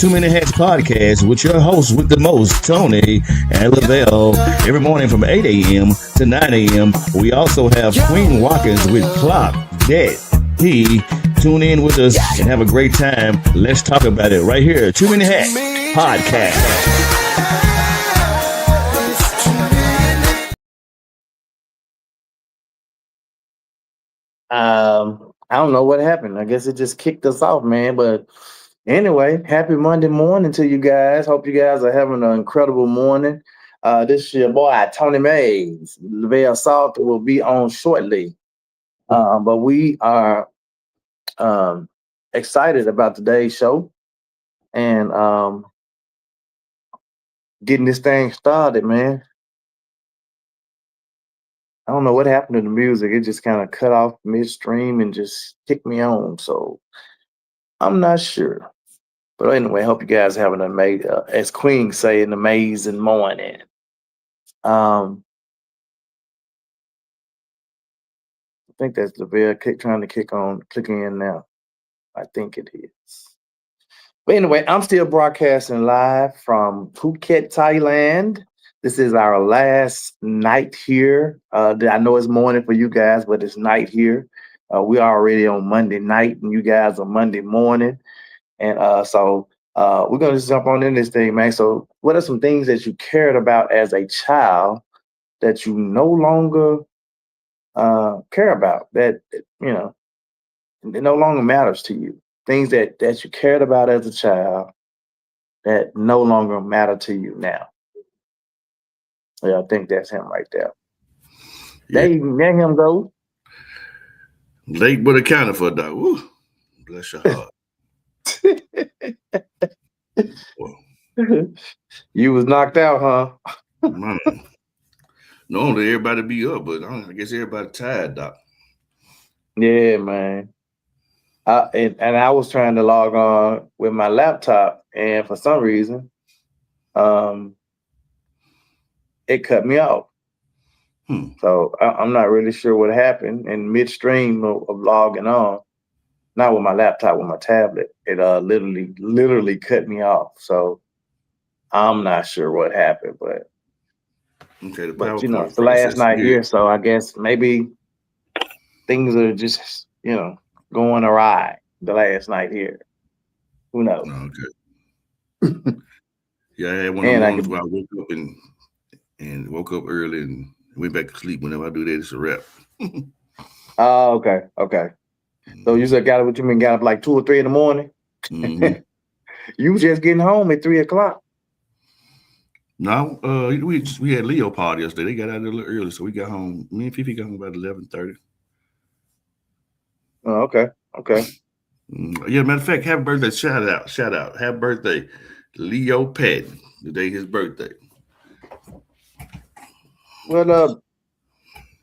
Too Many Hats podcast with your hosts with the most, Tony and Lavelle. Every morning from 8 a.m. to 9 a.m. We also have Queen Watkins with Clock Dead. Tune in with us and have a great time. Let's talk about it right here. Too Many Hats podcast. I don't know what happened. I guess it just kicked us off, man. But anyway, happy Monday morning to you guys. Hope you guys are having an incredible morning. This is your boy, Tony Mays. Lavelle Salter will be on shortly. But we are excited about today's show and getting this thing started, man. I don't know what happened to the music. It just kind of cut off midstream and just kicked me on. So I'm not sure. But anyway, I hope you guys having an amazing, as Queen say, an amazing morning. I think that's Lavelle trying to click in now. I think it is. But anyway, I'm still broadcasting live from Phuket, Thailand. This is our last night here. I know it's morning for you guys, but it's night here. We are already on Monday night, and you guys are Monday morning. And so we're going to just jump on in this thing, man. So what are some things that you cared about as a child that you no longer care about, that, you know, it no longer matters to you? Things that you cared about as a child that no longer matter to you now. Yeah, I think that's him right there. Yeah. Let him go. Late but accounted for, dog. Woo. Bless your heart. You was knocked out, huh? Man. Normally everybody be up, but I guess everybody tired, doc. Yeah, man. And I was trying to log on with my laptop, and for some reason, it cut me off. So I'm not really sure what happened. In midstream of logging on, not with my laptop, with my tablet, it literally cut me off. So I'm not sure what happened, but okay, but you know, it's the last night here, so I guess maybe things are just, you know, going awry the last night here. Who knows? Okay. Yeah, I had one of the mornings where I woke up and woke up early and went back to sleep. Whenever I do that, it's a wrap. Oh, okay. So you said got up like 2 or 3 in the morning? Mm-hmm. You was just getting home at 3 o'clock. No, we had Leo party yesterday. They got out a little early, so we got home. Me and Fifi got home about 11:30. Oh, okay. Yeah, matter of fact, happy birthday! Shout out! Happy birthday, Leo Patton. Today his birthday. What up,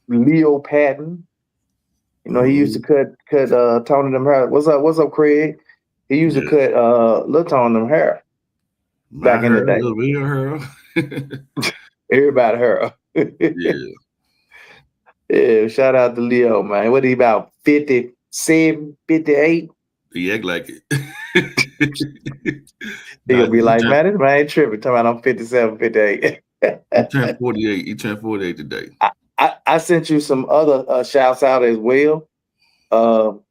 Leo Patton? You know, he used to cut Tony them hair. What's up, Craig? He used to cut Lil Tony them hair back in the day. Lil hair. Everybody hair. Yeah. Yeah, shout out to Leo, man. What he about 57, 58? He act like it. He'll be like, man, this man ain't tripping. Talking about I'm 57, 58. He turned 48. He turned 48 today. I sent you some other shouts out as well. You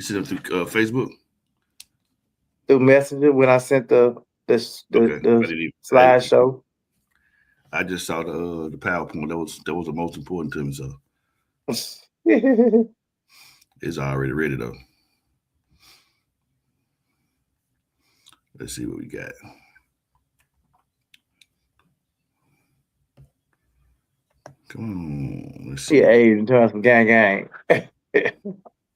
sent them through Facebook? Through Messenger when I sent the slideshow. I just saw the PowerPoint. That was the most important to me. So it's already ready though. Let's see what we got. Come on, let's see. Yeah, hey, you talking about some gang.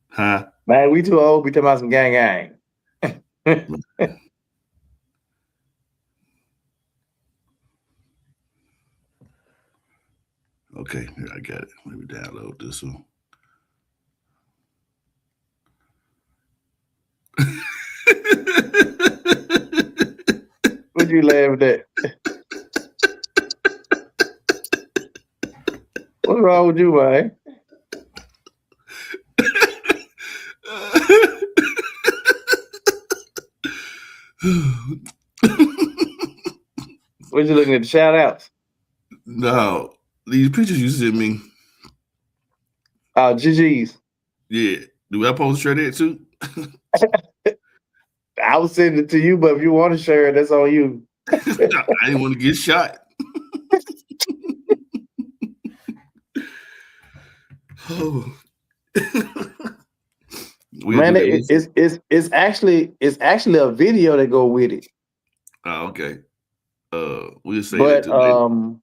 Huh? Man, we too old. We talking about some gang. Okay, here I got it. Let me download this one. What you laughing at? What's wrong with you, man? What you looking at? The shout outs? No, these pictures you sent me. GG's. Yeah. Do I supposed to share that too? I was sending it to you, but if you want to share it, that's on you. I didn't want to get shot. Oh. Man, it's actually a video that go with it. Oh, okay. We'll say but that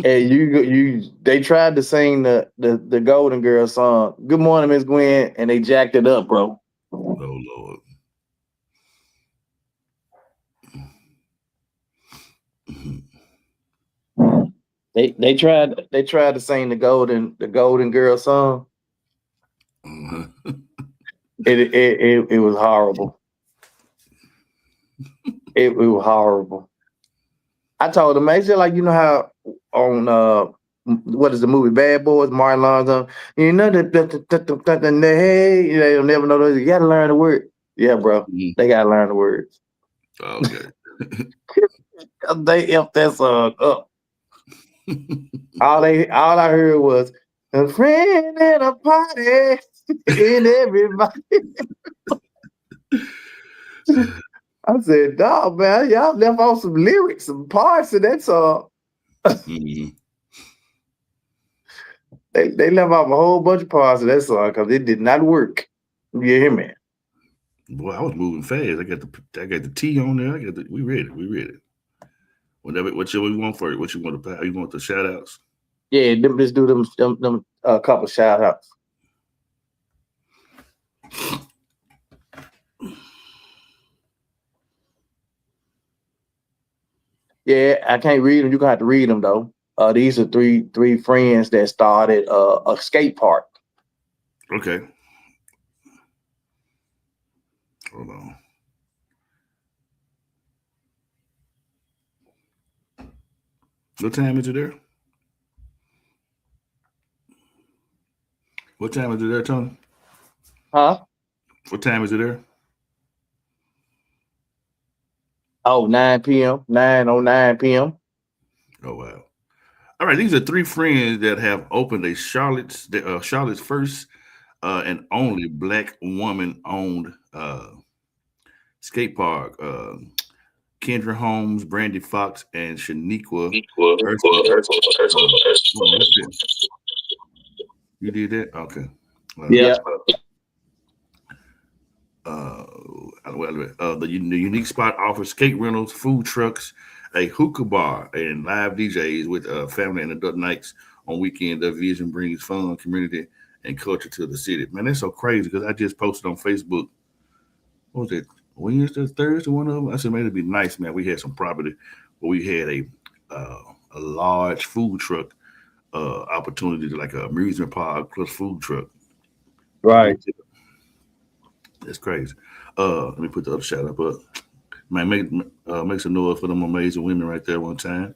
and they tried to sing the Golden Girl song, "Good Morning, Miss Gwen," and they jacked it up, bro. Oh Lord. They tried to sing the Golden Girl song. It was horrible. It was horrible. I told them, it's just like, you know how on what is the movie Bad Boys, Martin Lawrence, you know hey, they'll never know those. You gotta learn the word. Yeah, bro. They gotta learn the words. Okay. They F that song up. all I heard was a friend at a party and everybody. I said, dog, man, y'all left off some lyrics, some parts of that song. They left off a whole bunch of parts of that song because it did not work. You hear me? Boy, I was moving fast. I got the T on there. We read it. Whatever. What you want for it? What you want to? You want the shout outs? Yeah, let's do them couple shout outs. Yeah, I can't read them. You're gonna have to read them though. These are three friends that started a skate park. Okay. Hold on. What time is it there? What time is it there, Tony? Huh? What time is it there? Oh, 9 p.m. 9:09 p.m. Oh, wow. All right, these are three friends that have opened a Charlotte's first and only Black woman-owned skate park. Kendra Holmes, Brandy Fox, and Shaniqua. You did that? Okay. Yeah. The unique spot offers skate rentals, food trucks, a hookah bar, and live DJs with family and adult nights on weekend. The vision brings fun, community, and culture to the city. Man, that's so crazy because I just posted on Facebook. What was it? Wednesday, Thursday, one of them. I said, man, it'd be nice, man. We had some property where we had a large food truck opportunity, like an amusement park plus food truck. Right. That's crazy. Let me put the other shout out up. Man, make some noise for them amazing women right there one time.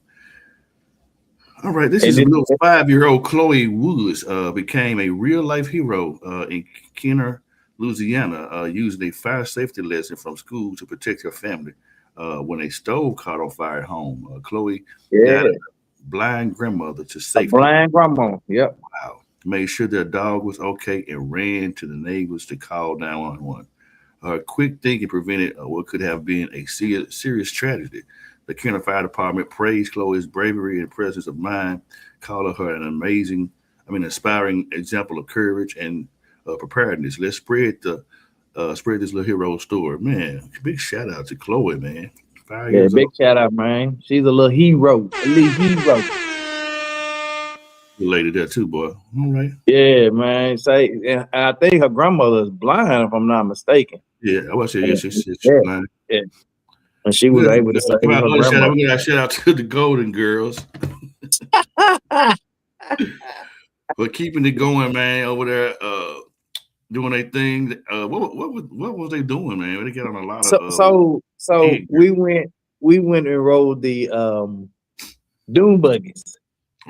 All right, this is a little 5-year-old Chloe Woods became a real life hero in Kenner, Louisiana, using a fire safety lesson from school to protect her family when a stove caught on fire at home. Chloe got a blind grandmother to safety. Blind grandma, yep. Wow. Made sure their dog was okay and ran to the neighbors to call 911. Her quick thinking prevented what could have been a serious tragedy. The Kenner Fire Department praised Chloe's bravery and presence of mind, calling her an inspiring example of courage and preparedness. Let's spread this little hero story, man. Big shout out to Chloe, man. 5 years big old. shout out, man. She's a little hero, hero. Related there too, boy. All right. Yeah, man. I think her grandmother is blind, if I'm not mistaken. Yeah, I was saying she's blind. Yeah. And she was able to save her grandmother. We got a shout out to the Golden Girls. But keeping it going, man, over there, doing their thing. What was they doing, man? They got on a lot of. So we went and rode the dune buggies.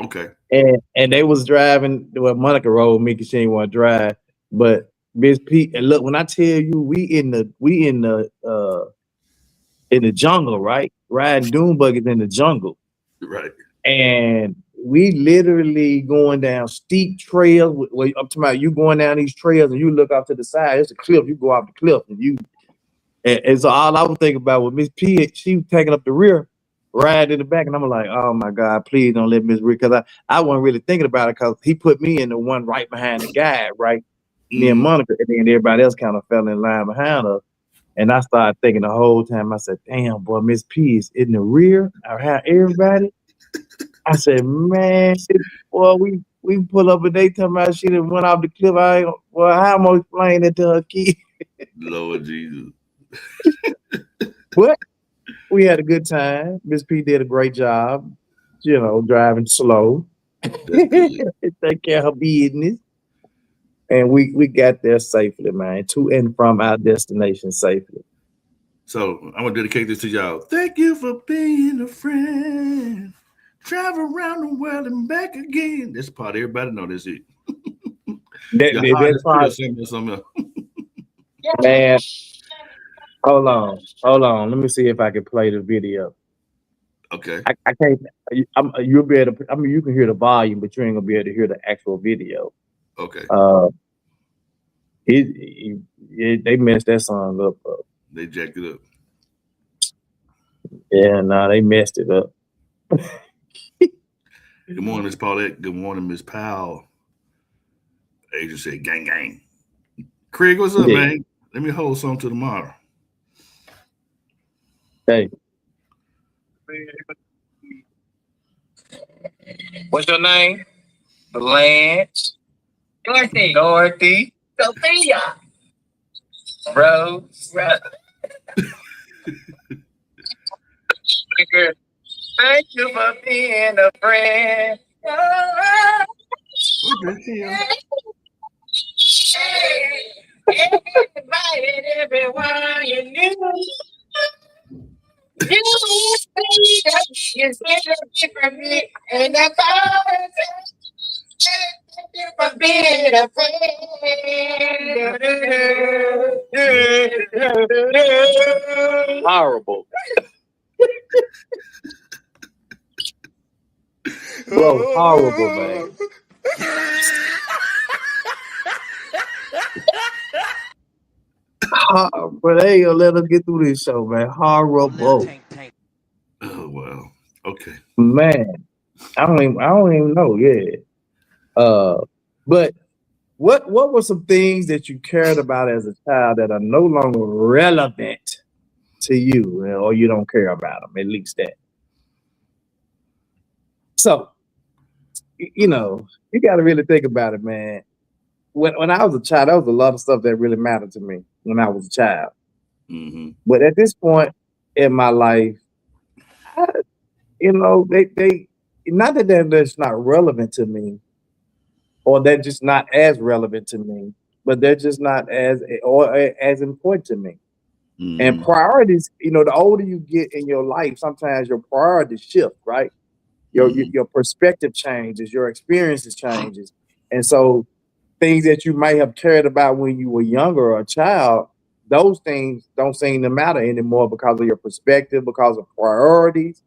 Okay. And they was driving. Well, Monica rode me because she didn't want to drive. But Miss Pete, and look, when I tell you, we in the in the jungle, right? Riding dune buggies in the jungle. Right. And we literally going down steep trails. I'm talking about you going down these trails and you look off to the side. It's a cliff. You go off the cliff and so all I was thinking about was Miss P. She was taking up the rear, riding in the back, and I'm like, oh my God, please don't let Miss Rick, because I wasn't really thinking about it because he put me in the one right behind the guy, right? Me and Monica, and then everybody else kind of fell in line behind us. And I started thinking the whole time, I said, damn, boy, Miss P is in the rear. I had everybody. I said, man, boy, we pull up and they talking about she done went off the cliff. Well, how am I explaining it to her kid? Lord Jesus. But we had a good time. Miss P did a great job, driving slow. Take care of her business. And we got there safely, man, to and from our destination safely. So I'm gonna dedicate this to y'all. Thank you for being a friend. Travel around the world and back again. This part, everybody know this it. That's part. Man, hold on. Let me see if I can play the video. Okay. I can't. You'll be able to. I mean, you can hear the volume, but you ain't gonna be able to hear the actual video. Okay. They messed that song up. They jacked it up. Yeah, they messed it up. Good morning, Miss Paulette. Good morning, Miss Powell. Agent said, gang, gang. Craig, what's up, man? Let me hold something to tomorrow. Hey. What's your name? Blanche. Dorothy. Sophia. Rose. Thank you for being a friend. Everybody and everyone you knew. You said from me, and I found thank you for being a friend. Horrible. Bro, horrible, man. But they ain't gonna let us get through this show, man. Horrible. Oh wow. Okay. Man, I don't even know. Yeah. But what were some things that you cared about as a child that are no longer relevant to you, or you don't care about them? At least that. So, you got to really think about it, man. When I was a child, there was a lot of stuff that really mattered to me when I was a child. Mm-hmm. But at this point in my life, they not that that's not relevant to me, or they're just not as relevant to me, but they're just not as important to me. Mm-hmm. And priorities, the older you get in your life, sometimes your priorities shift, right? Your perspective changes, your experiences changes. And so things that you might have cared about when you were younger or a child, those things don't seem to matter anymore because of your perspective, because of priorities.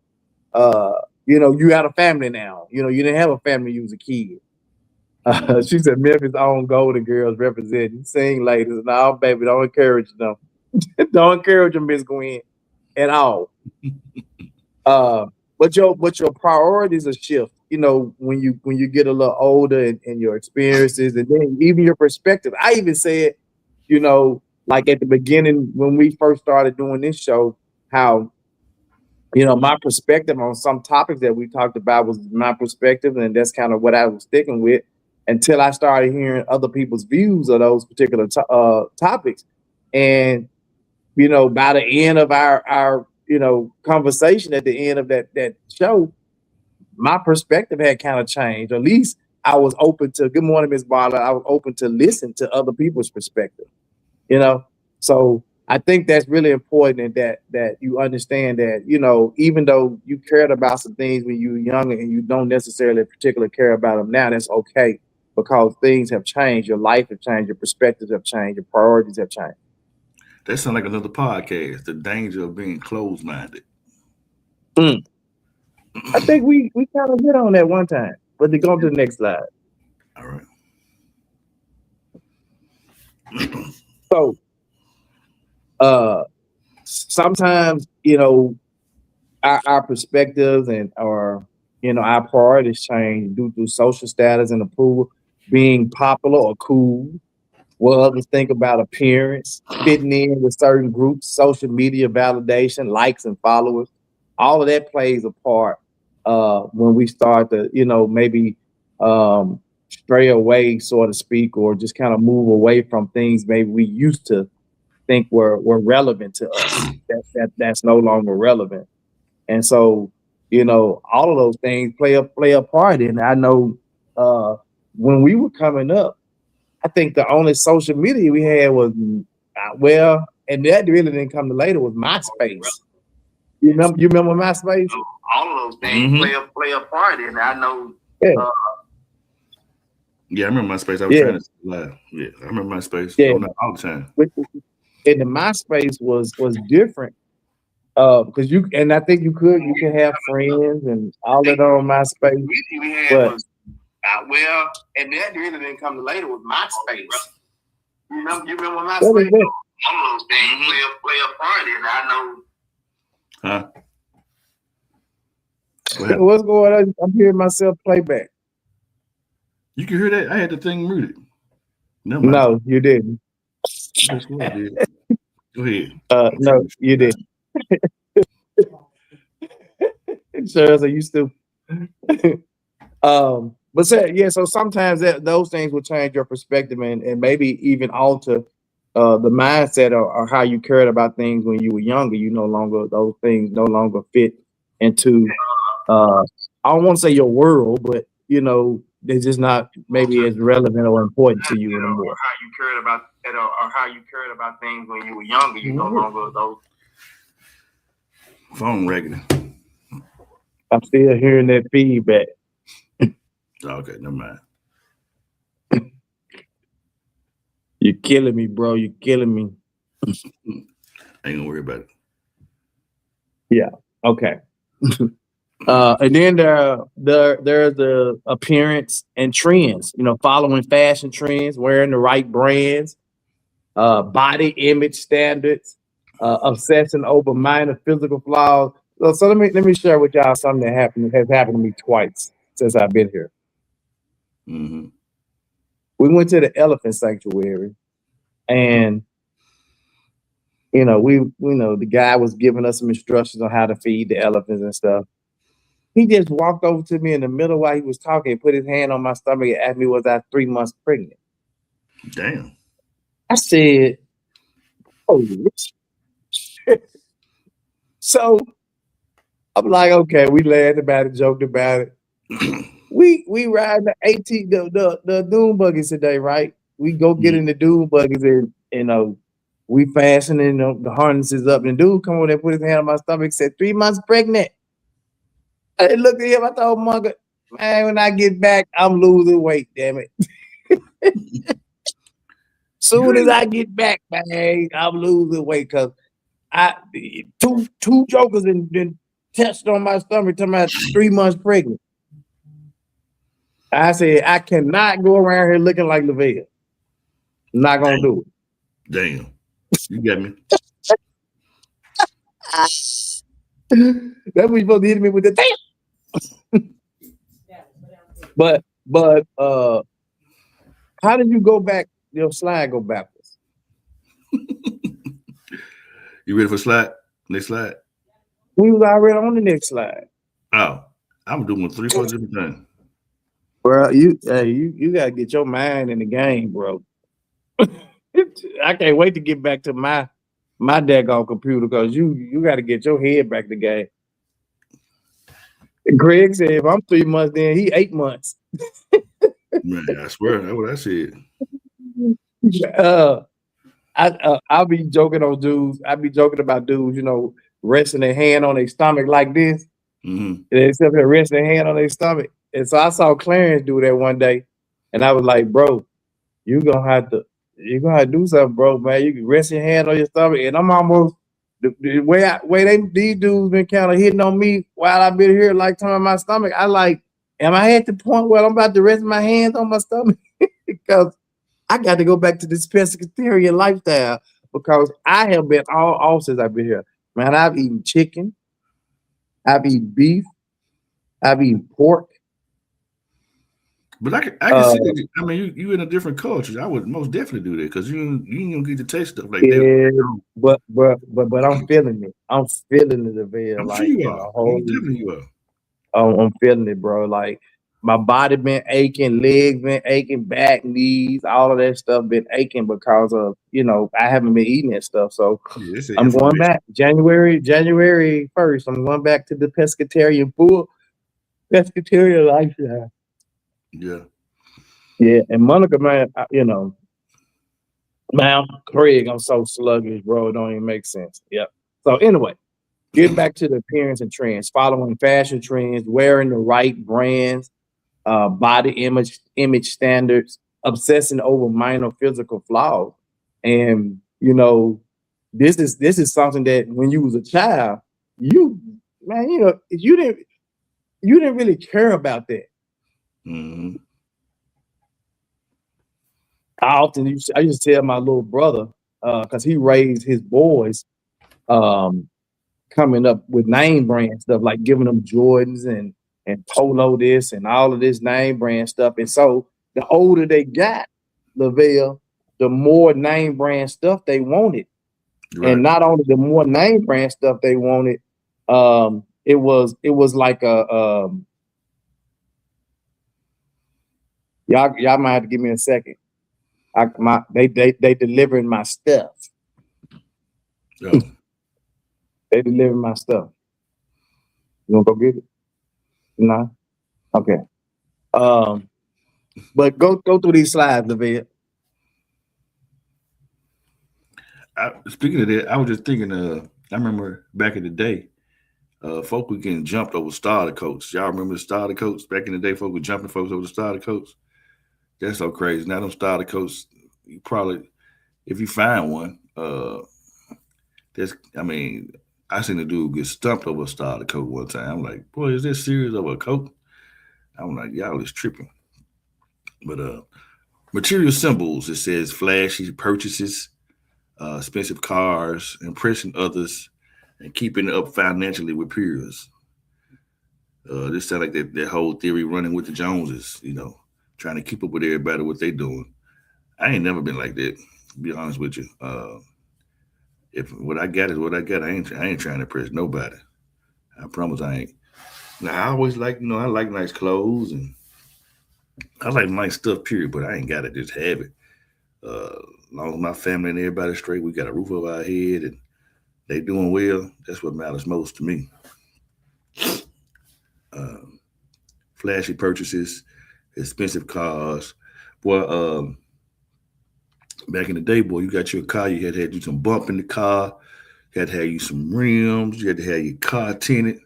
You had a family now. You didn't have a family when you was a kid. She said Memphis' own Golden Girls representing. Sing ladies. No, baby, don't encourage them. Don't encourage them, Miss Gwen, at all. But your priorities are shift. When you get a little older and your experiences, and then even your perspective. I even said, like at the beginning when we first started doing this show, how my perspective on some topics that we talked about was my perspective, and that's kind of what I was sticking with until I started hearing other people's views of those particular topics. And by the end of our conversation, at the end of that show, my perspective had kind of changed. At least I was open to, good morning, Ms. Barlow, I was open to listen to other people's perspective, So I think that's really important, that you understand that, even though you cared about some things when you were younger and you don't necessarily particularly care about them now, that's okay, because things have changed. Your life has changed. Your perspectives have changed. Your priorities have changed. That sounds like another podcast. The danger of being closed-minded. I think we kind of hit on that one time, but to go to the next slide. All right. So, sometimes our perspectives and our our priorities change due to social status and approval, being popular or cool. What others think about appearance, fitting in with certain groups, social media validation, likes and followers. All of that plays a part when we start to, maybe stray away, so to speak, or just kind of move away from things maybe we used to think were relevant to us. That's no longer relevant. And so, all of those things play a part in it. I know when we were coming up, I think the only social media we had was and that really didn't come to later, was MySpace. You remember MySpace? All of those things play a part in it. I know. Yeah, I remember MySpace. I was trying to live. Yeah, I remember MySpace. Yeah, all the time. And the MySpace was different because I think you could have friends and all that on MySpace. We had but was and that really didn't come to later, was MySpace. You remember MySpace? All of those things play a part in it. I know. Huh? What's going on? I'm hearing myself play back. You can hear that? I had the thing muted. No, you didn't. Yes, I did. Go ahead. No, you didn't. Sure, so you stupid. But so sometimes those things will change your perspective and maybe even alter the mindset or how you cared about things when you were younger. Those things no longer fit into I don't want to say your world, but they're just not maybe as relevant or important to you anymore. How you cared about it or how you cared about things when you were younger, you no longer those. Phone regular. I'm still hearing that feedback. Okay, never mind. You're killing me, bro. You're killing me. Ain't gonna worry about it. Yeah. Okay. And then there's the appearance and trends. Following fashion trends, wearing the right brands, body image standards, obsessing over minor physical flaws. So let me share with y'all something that has happened to me twice since I've been here. Mm-hmm. We went to the elephant sanctuary, and the guy was giving us some instructions on how to feed the elephants and stuff. He just walked over to me in the middle while he was talking, put his hand on my stomach and asked me, was I 3 months pregnant? Damn. I said, oh. So I'm like, okay, we laughed about it, joked about it. We ride the dune buggies today, right? We go get in the dune buggies and we fastening the harnesses up. And the dude come over there, put his hand on my stomach, said 3 months pregnant. I looked at him, I told Mugger, man, when I get back, I'm losing weight, damn it. Soon as I get back, man, I'm losing weight because two jokers and touched on my stomach talking about 3 months pregnant. I said, I cannot go around here looking like Lavelle. I'm not gonna do it. Damn. You got me. That's what you supposed to hit me with the damn. But how did you go back? Your slide go backwards. You ready for slide? Next slide. We was already on the next slide. Oh, I'm doing 3-4 different things. Bro, you gotta get your mind in the game, bro. I can't wait to get back to my daggone computer because you got to get your head back in the game. Greg said, if I'm 3 months, then he 8 months. Man, I swear, that's what I said. I'll be joking on dudes. I'll be joking about dudes, resting their hand on their stomach like this. Mm-hmm. They sit there resting their hand on their stomach. And so I saw Clarence do that one day, and I was like, bro, you gonna have to you're gonna do something, bro, man. You can rest your hand on your stomach, and I'm almost the way these dudes been kind of hitting on me while I've been here, like turning my stomach. I like, am I at the point where I'm about to rest my hands on my stomach because I got to go back to this pescatarian lifestyle because I have been all since I've been here, man. I've eaten chicken, I've eaten beef, I've eaten pork. But I can see that. I mean, you in a different culture. I would most definitely do that because you ain't gonna get to taste stuff like that. But I'm feeling it. I'm feeling it, Avell. I'm like sure you are. Most definitely you are. I'm feeling it, bro. Like my body been aching, legs been aching, back, knees, all of that stuff been aching because of I haven't been eating that stuff. So I'm going back January 1st. I'm going back to the pescatarian lifestyle. Yeah, and Monica, man, man, Craig, I'm so sluggish, bro. It don't even make sense. Yep. So anyway, getting back to the appearance and trends, following fashion trends, wearing the right brands, body image standards, obsessing over minor physical flaws, and this is something that when you was a child, you didn't really care about that. Mm-hmm. I used to tell my little brother, because he raised his boys coming up with name brand stuff, like giving them Jordans and Polo this and all of this name brand stuff. And so the older they got, Lavelle, the more name brand stuff they wanted. Right. And not only the more name brand stuff they wanted, it was like a y'all might have to give me a second. They delivering my stuff. Yeah. They delivering my stuff. You wanna go get it? No? Okay. But go through these slides, Lavelle. Speaking of that, I was just thinking, I remember back in the day, folk were getting jumped over starter coats. Y'all remember the starter coats? Back in the day, folk were jumping folks over the starter coats. That's so crazy. Now them starter coats, you probably, if you find one, I seen a dude get stumped over a starter coat one time. I'm like, boy, is this serious over a coat? I'm like, y'all is tripping. But material symbols, it says flashy purchases, expensive cars, impressing others, and keeping up financially with peers. This sounds like that whole theory running with the Joneses, trying to keep up with everybody, what they doing. I ain't never been like that, to be honest with you. If what I got is what I got, I ain't trying to impress nobody. I promise I ain't. Now, I always like, I like nice clothes and I like nice stuff, period, but I ain't got to just have it. As long as my family and everybody's straight, we got a roof over our head and they doing well, that's what matters most to me. Flashy purchases, expensive cars. Boy, back in the day, boy, you got your car, you had to have you some bump in the car, you had to have you some rims, you had to have your car tinted.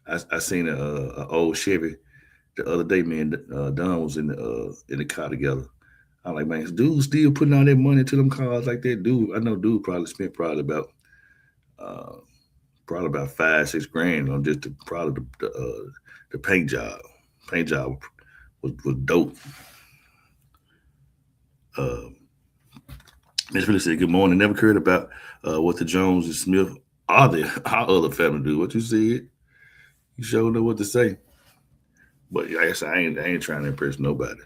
I seen a old Chevy the other day, man. Don was in the car together. I'm like, man, is dude still putting all that money into them cars like that? Dude, I know dude probably spent about $5-6 grand on just the paint job. Paint job was dope. Miss Phillips said, good morning. Never cared about what the Jones and Smith our other family do. What you said, you sure know what to say. But like I said, I ain't trying to impress nobody.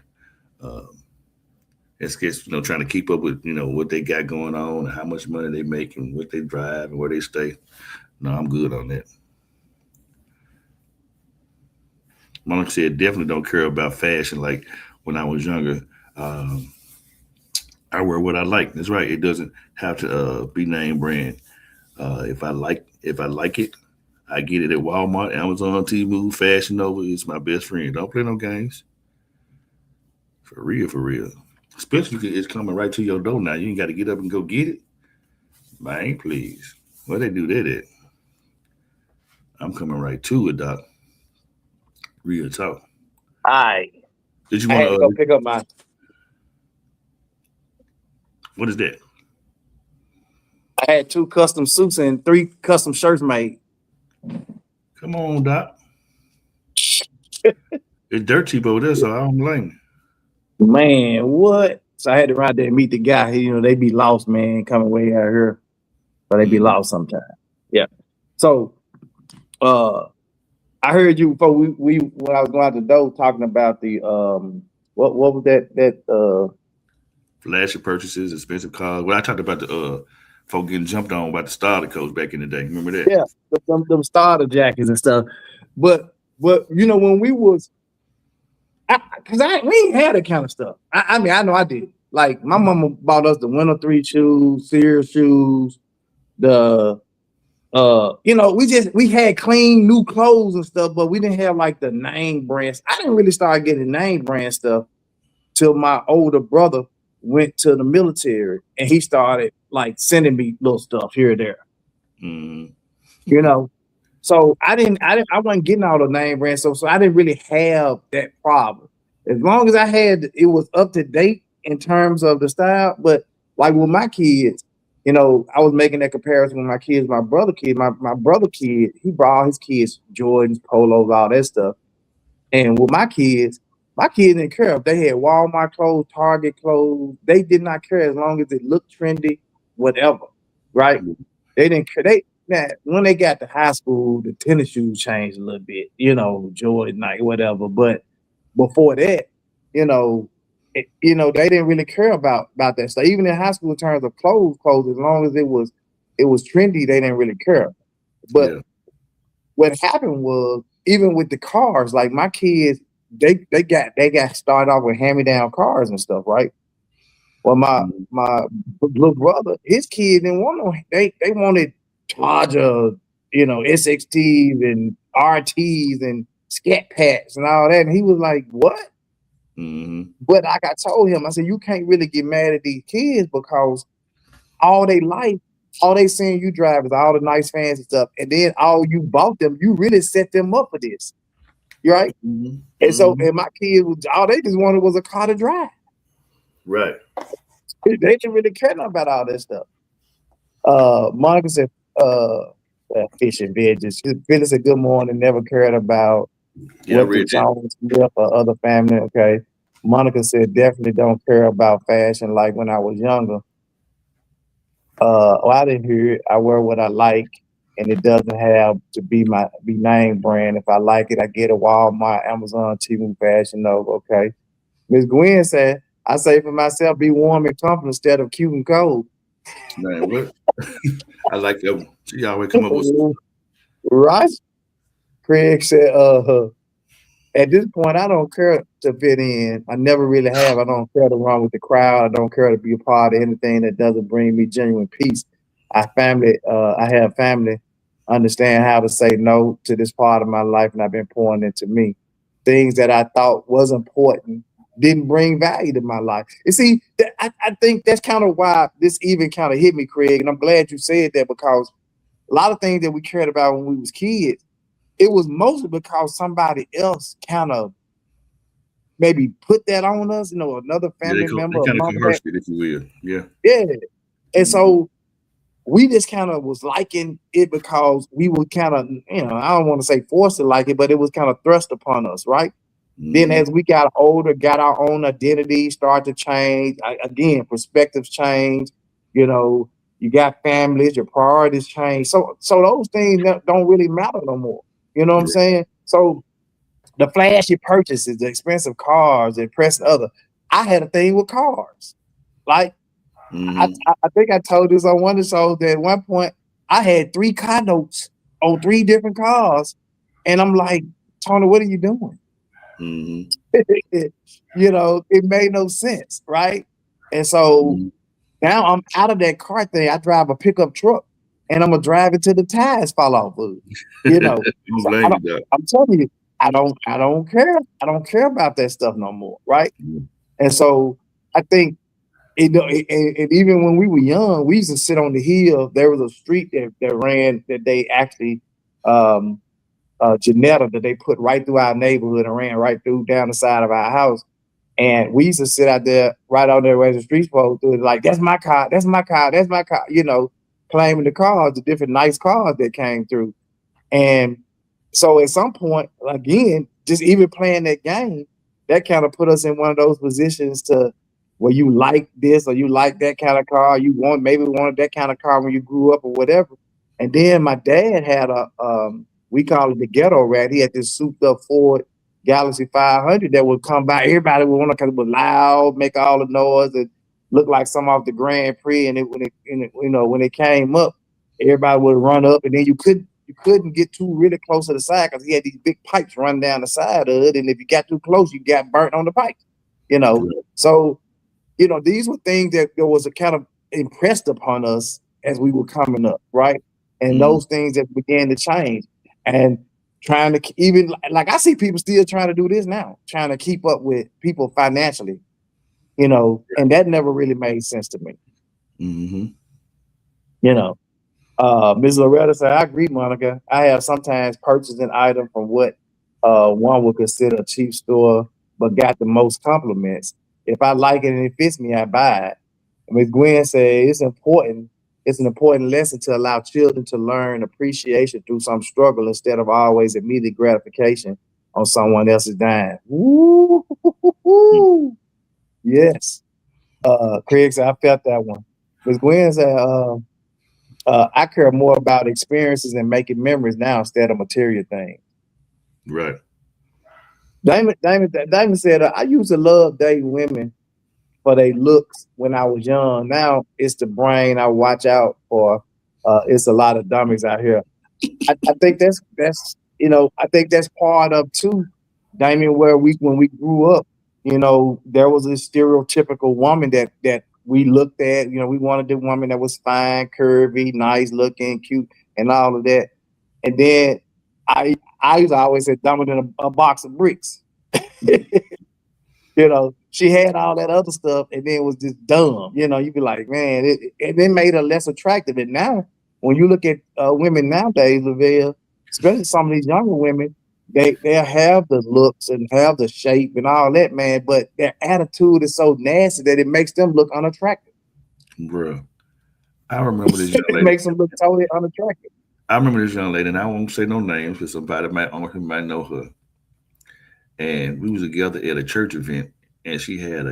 It's just, trying to keep up with, what they got going on and how much money they make and what they drive and where they stay. No, I'm good on that. Monica said, definitely don't care about fashion. Like when I was younger, I wear what I like. That's right. It doesn't have to be name brand. If I like it, I get it at Walmart, Amazon, Temu, Fashion Nova. It's my best friend. Don't play no games. For real. Especially if it's coming right to your door now. You ain't got to get up and go get it. Man, please. Where they do that at? I'm coming right to it, Doc. Real talk. All right. Did you want to go pick up my? What is that? I had 2 custom suits and 3 custom shirts made. Come on, Doc. It's dirt cheap over there, so I don't blame you. Man, what? So I had to ride there and meet the guy. You know, they be lost, man, coming way out here. But they be lost sometimes. Yeah. So I heard you before we when I was going out the door talking about the what was that flashy purchases, expensive cars. Well, I talked about the folk getting jumped on by the starter coach back in the day. Remember that? Yeah, them starter jackets and stuff. But you know, when we was we ain't had that kind of stuff. I mean, I know I did. Like my mama bought us the Winter 3 shoes, Sears shoes, the you know, we had clean new clothes and stuff, but we didn't have like the name brands. I didn't really start getting name brand stuff till my older brother went to the military and he started like sending me little stuff here and there. Mm-hmm. You know, so I wasn't getting all the name brand stuff, so I didn't really have that problem. As long as I had it was up to date in terms of the style, but like with my kids, you know, I was making that comparison with my kids, my brother kid, my brother kid, he brought all his kids Jordans, polos, all that stuff. And with my kids didn't care if they had Walmart clothes, Target clothes. They did not care as long as it looked trendy, whatever, right? They didn't care. When they got to high school, the tennis shoes changed a little bit, you know, Jordan, like whatever. But before that, you know, they didn't really care about that stuff. Even in high school, in terms of clothes, as long as it was trendy, they didn't really care. But what happened was, even with the cars, like my kids, they got started off with hand-me-down cars and stuff, right? Well, my little brother, his kid didn't want no. They wanted Charger, you know, SXTs and RTs and Scat Packs and all that, and he was like, "What?" Mm-hmm. But like I told him, I said, you can't really get mad at these kids because all they life, all they seeing you drive is all the nice fancy stuff. And then all you bought them, you really set them up for this. You right? Mm-hmm. And so, and my kids, all they just wanted was a car to drive. Right. They didn't really care about all that stuff. Monica said, fish and veggies. Phyllis said, good morning, never cared about what the Jones Smith or other family. Okay. Monica said, definitely don't care about fashion like when I was younger. I didn't hear it. I wear what I like, and it doesn't have to be name brand. If I like it, I get a Walmart, Amazon, Temu Fashion Nova. Okay. Miss Gwen said, I say for myself, be warm and comfortable instead of cute and cold. Man, what? I like that. She always come up with some. Right. Craig said, at this point, I don't care to fit in. I never really have. I don't care to run with the crowd. I don't care to be a part of anything that doesn't bring me genuine peace. I have family, understand how to say no to this part of my life, and I've been pouring into me. Things that I thought was important didn't bring value to my life. You see, I think that's kind of why this even kind of hit me, Craig, and I'm glad you said that, because a lot of things that we cared about when we was kids, it was mostly because somebody else kind of maybe put that on us, you know, another family member. They kind of coerced it, if you will. Yeah. Yeah. And so we just kind of was liking it because we were kind of, you know, I don't want to say forced to like it, but it was kind of thrust upon us, right? Mm-hmm. Then as we got older, got our own identity, started to change. Again, perspectives change, you know, you got families, your priorities change. So those things don't really matter no more. You know what I'm saying? So the flashy purchases, the expensive cars, the impressive other. I had a thing with cars. Like, I think I told this on one of the shows that at one point I had 3 car notes on 3 different cars. And I'm like, Tony, what are you doing? Mm-hmm. You know, it made no sense, right? And so now I'm out of that car thing. I drive a pickup truck. And I'm gonna drive it till the tires fall off. You know, so I'm telling you, I don't care. I don't care about that stuff no more, right? And so I think, and even when we were young, we used to sit on the hill. There was a street that ran that they actually, Janetta, that they put right through our neighborhood and ran right through down the side of our house. And we used to sit out there right out there where the street folks do it, like, that's my car, that's my car, that's my car, you know, claiming the cars, the different nice cars that came through. And so at some point, again, just even playing that game, that kind of put us in one of those positions to where you like this or you like that kind of car, you maybe wanted that kind of car when you grew up or whatever. And then my dad had we call it the ghetto rat. He had this souped up Ford Galaxy 500 that would come by. Everybody would want to, because it was loud, make all the noise, and look like some off the Grand Prix. And when it came up, everybody would run up, and then you couldn't get too really close to the side because he had these big pipes run down the side of it. And if you got too close, you got burnt on the pipe, you know. So, you know, these were things that there was a kind of impressed upon us as we were coming up, right? And those things that began to change. And trying to even, like, I see people still trying to do this now, trying to keep up with people financially, you know, and that never really made sense to me. You know, Ms. Loretta said, I agree, Monica. I have sometimes purchased an item from what one would consider a cheap store, but got the most compliments. If I like it and it fits me, I buy it. Ms. Gwen said, it's an important lesson to allow children to learn appreciation through some struggle instead of always immediate gratification on someone else's dime. Woo! Yes. Craig said, I felt that one. Ms. Gwen said, I care more about experiences and making memories now instead of material things. Right. Damon said, I used to love dating women for their looks when I was young. Now it's the brain I watch out for. It's a lot of dummies out here. I think that's you know, I think that's part of too, Damien, where when we grew up, you know, there was a stereotypical woman that we looked at. You know, we wanted the woman that was fine, curvy, nice looking, cute, and all of that. And then I used to always say dumber than a box of bricks. You know, she had all that other stuff and then it was just dumb. You know, you'd be like, man, it made her less attractive. And now, when you look at women nowadays, Lavelle, especially some of these younger women, they have the looks and have the shape and all that, man, but their attitude is so nasty that it makes them look unattractive. Bro, I remember this young lady. It makes them look totally unattractive. I remember this young lady, and I won't say no names because somebody might know her. And we was together at a church event, and she had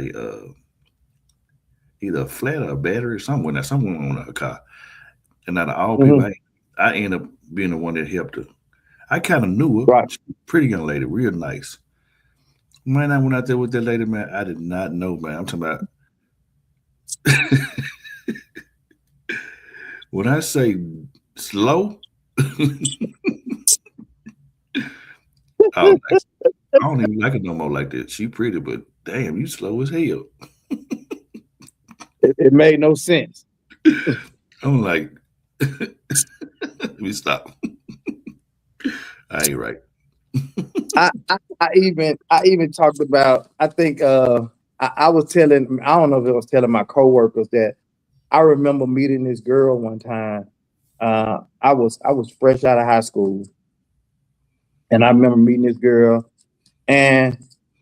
either a flat or a battery or something on her car. And out of all people, I ended up being the one that helped her. I kind of knew her. Right. Pretty young lady, real nice. Man, I went out there with that lady, man. I did not know, man. I'm talking about when I say slow, I don't even like it no more like that. She pretty, but damn, you slow as hell. It made no sense. I'm like, let me stop. I ain't right. I even talked about, I think I was telling, I don't know if I was telling my coworkers that I remember meeting this girl one time. I was fresh out of high school, and I remember meeting this girl, and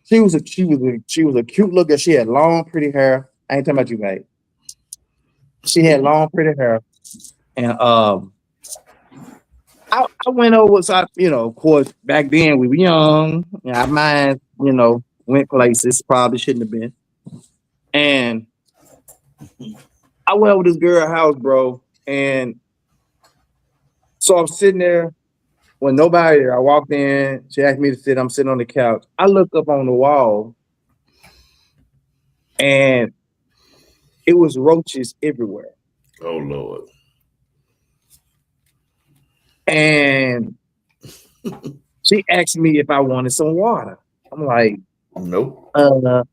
she was a cute little girl. She had long, pretty hair. I ain't talking about you, mate. She had long, pretty hair, and I went over, so you know, of course, back then we were young. Our minds, you know, went places probably shouldn't have been. And I went over this girl's house, bro. And so I'm sitting there when nobody there. I walked in, she asked me to sit. I'm sitting on the couch. I look up on the wall, and it was roaches everywhere. Oh, Lord. And she asked me if I wanted some water. I'm like, nope.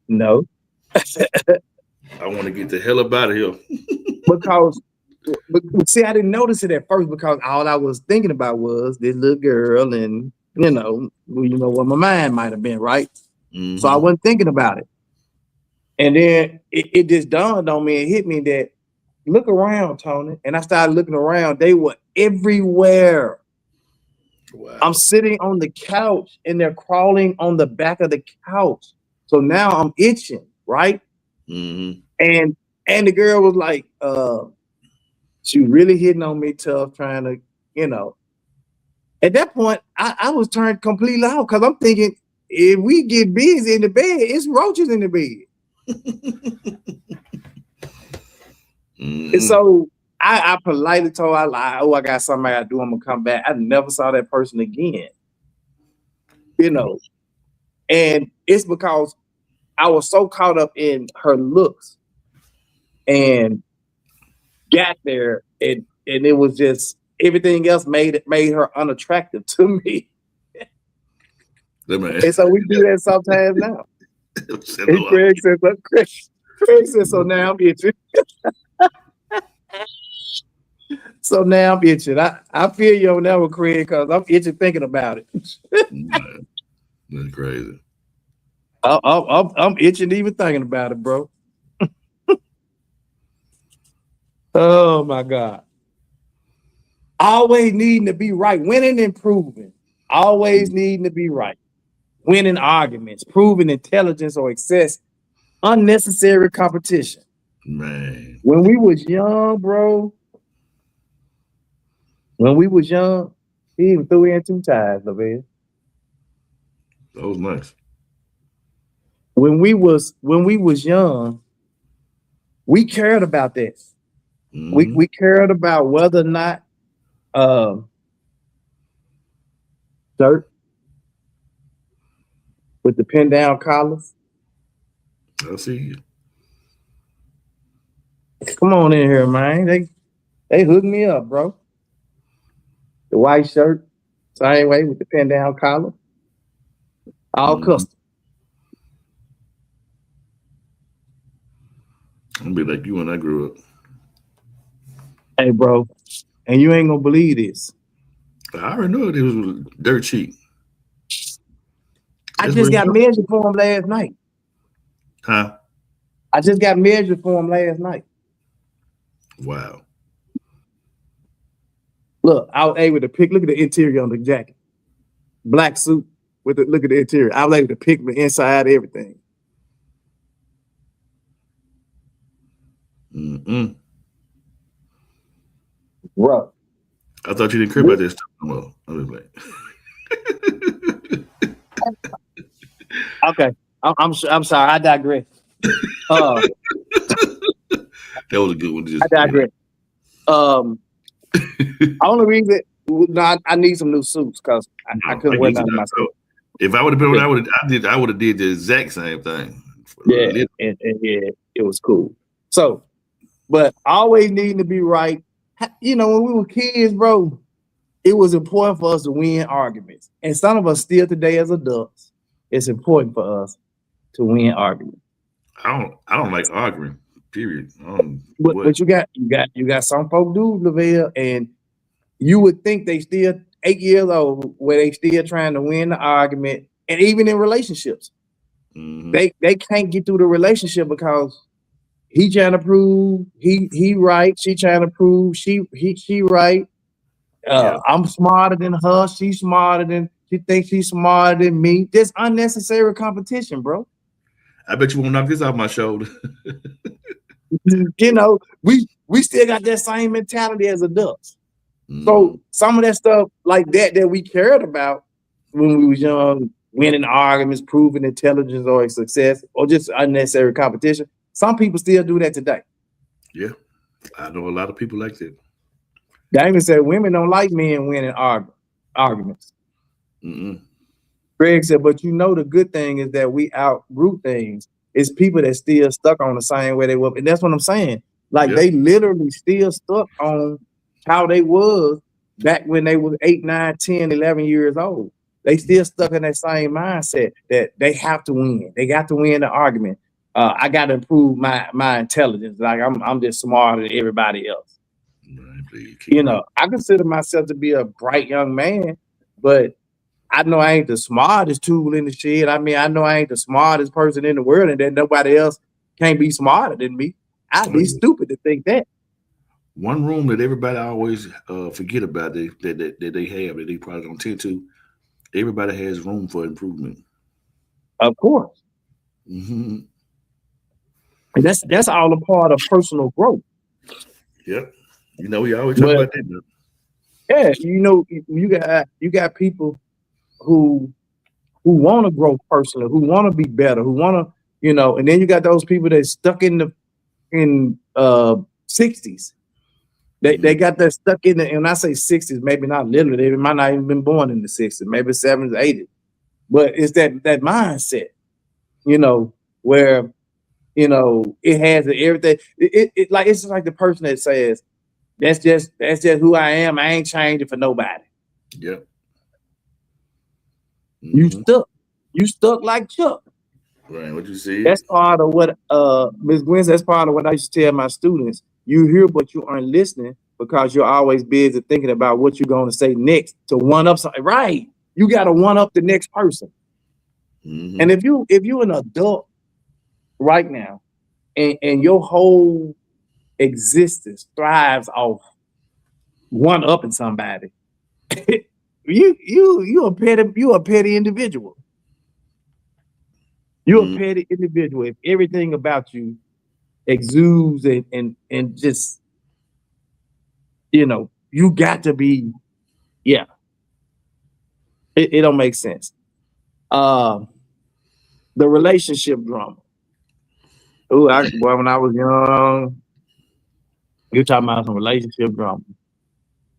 No. I want to get the hell up out of here. Because, but see, I didn't notice it at first because all I was thinking about was this little girl, and you know what my mind might have been, right? Mm-hmm. So I wasn't thinking about it. And then it just dawned on me and hit me that look around, Tony. And I started looking around. They were everywhere. Wow. I'm sitting on the couch and they're crawling on the back of the couch. So now I'm itching, right? Mm-hmm. And the girl was like, she really hitting on me tough, trying to, you know. At that point, I was turned completely out because I'm thinking, if we get busy in the bed, it's roaches in the bed. Mm-hmm. And so I politely told her, I got something I got to do. I'm going to come back. I never saw that person again. You know, and it's because I was so caught up in her looks and got there, and it was just everything else made her unattractive to me. And so we do that sometimes now. And Craig said, so now I'm itching. So now I'm itching. I feel you on that one, Craig, because I'm itching thinking about it. That's crazy. I'm itching even thinking about it, bro. Oh my God. Always needing to be right, winning and proving. Always needing to be right. Winning arguments, proving intelligence or excess, unnecessary competition. Man. When we was young, bro. When we was young, he even threw in 2 ties, LaVelle. That was nice. When we was young, we cared about this. Mm-hmm. We cared about whether or not shirt with the pin down collars. I see you. Come on in here, man. They hooked me up, bro. The white shirt, same way with the pin down collar. All custom. I'll be like you when I grew up. Hey, bro, and you ain't gonna believe this. I already know it was dirt cheap. I just got measured for him last night. Huh? I just got measured for him last night. Wow. Look, I was able to pick. Look at the interior on the jacket. Black suit with the look at the interior. I was able to pick the inside, everything. Mm-mm. Bro. I thought you didn't care about this stuff. Well, I was like, okay. I'm sorry. I digress. That was a good one. I digress. Only reason I need some new suits because I couldn't wear none of my stuff. If I would have been what I would have did the exact same thing. Yeah, and yeah, it was cool. So, but always needing to be right. You know, when we were kids, bro, it was important for us to win arguments. And some of us still today as adults, it's important for us to win arguments. I don't like arguing, period. But you got some folk do, LaVelle, and you would think they still 8 years old where they still trying to win the argument. And even in relationships, they can't get through the relationship because he trying to prove he right, she trying to prove she right. I'm smarter than her, she thinks she's smarter than me. This unnecessary competition, bro. I bet you won't knock this off my shoulder. You know, we still got that same mentality as adults. So some of that stuff like that we cared about when we was young, winning arguments, proving intelligence or success, or just unnecessary competition. Some people still do that today. Yeah, I know a lot of people like that. They even said women don't like men winning arguments. Greg said, but you know the good thing is that we outgrew things. It's people that still stuck on the same way they were. And that's what I'm saying. Like they literally still stuck on how they was back when they were 8, 9, 10, 11 years old. They still stuck in that same mindset that they have to win. They got to win the argument. I got to improve my intelligence. Like I'm just smarter than everybody else. You know, I consider myself to be a bright young man, but I know I ain't the smartest tool in the shed. I mean, I know I ain't the smartest person in the world, and that nobody else can't be smarter than me. I'd be stupid to think that. One room that everybody always forget about that they have that they probably don't tend to. Everybody has room for improvement. Of course. Mm-hmm. And that's all a part of personal growth. Yep. You know, we always talk about that. Yeah, you know, you got people who want to grow personally, who want to be better, who want to, you know, and then you got those people that's stuck in the 60s. They got that stuck in the, and I say 60s, maybe not literally, they might not even been born in the 60s, maybe 70s, 80s. But it's that mindset, you know, where, you know, it has everything. It like, it's just like the person that says, that's just who I am. I ain't changing for nobody. Yep. Mm-hmm. You stuck like Chuck. Right, what you see? That's part of what Ms. Gwen, that's part of what I used to tell my students. You hear, but you aren't listening because you're always busy thinking about what you're going to say next to one up something. Right. You got to one up the next person. Mm-hmm. And if you're an adult right now and your whole existence thrives off one upping somebody, you a petty individual. You're a petty individual if everything about you exudes and just, you know, you got to be, yeah. It don't make sense. The relationship drama. Boy, when I was young, you're talking about some relationship drama.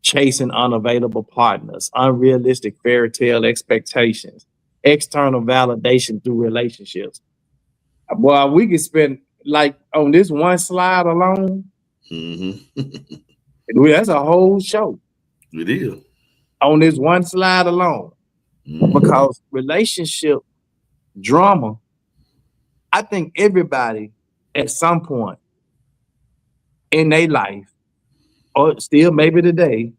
Chasing unavailable partners, unrealistic fairy tale expectations, external validation through relationships. Boy, we could spend, like, on this one slide alone. Mm-hmm. That's a whole show. It is. On this one slide alone. Mm-hmm. Because relationship drama, I think everybody at some point in their life, or still maybe today,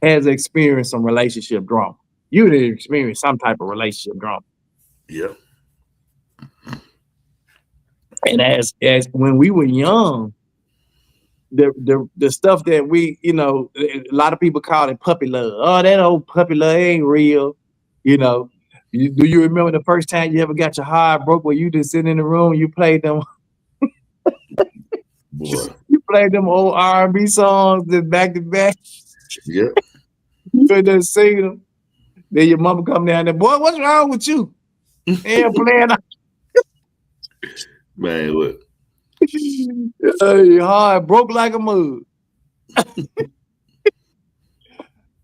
has experienced some relationship drama. You did experience some type of relationship drama. Yeah. And as when we were young, the stuff that we, you know, a lot of people call it puppy love. Oh, that old puppy love ain't real. You know, do you remember the first time you ever got your heart broke where you just sitting in the room, you played them? Boy. You played them old R&B songs that back to back. Yep. You just sing them. Then your mama come down there, boy, what's wrong with you? And playing. Man, what? Your heart broke like a mug.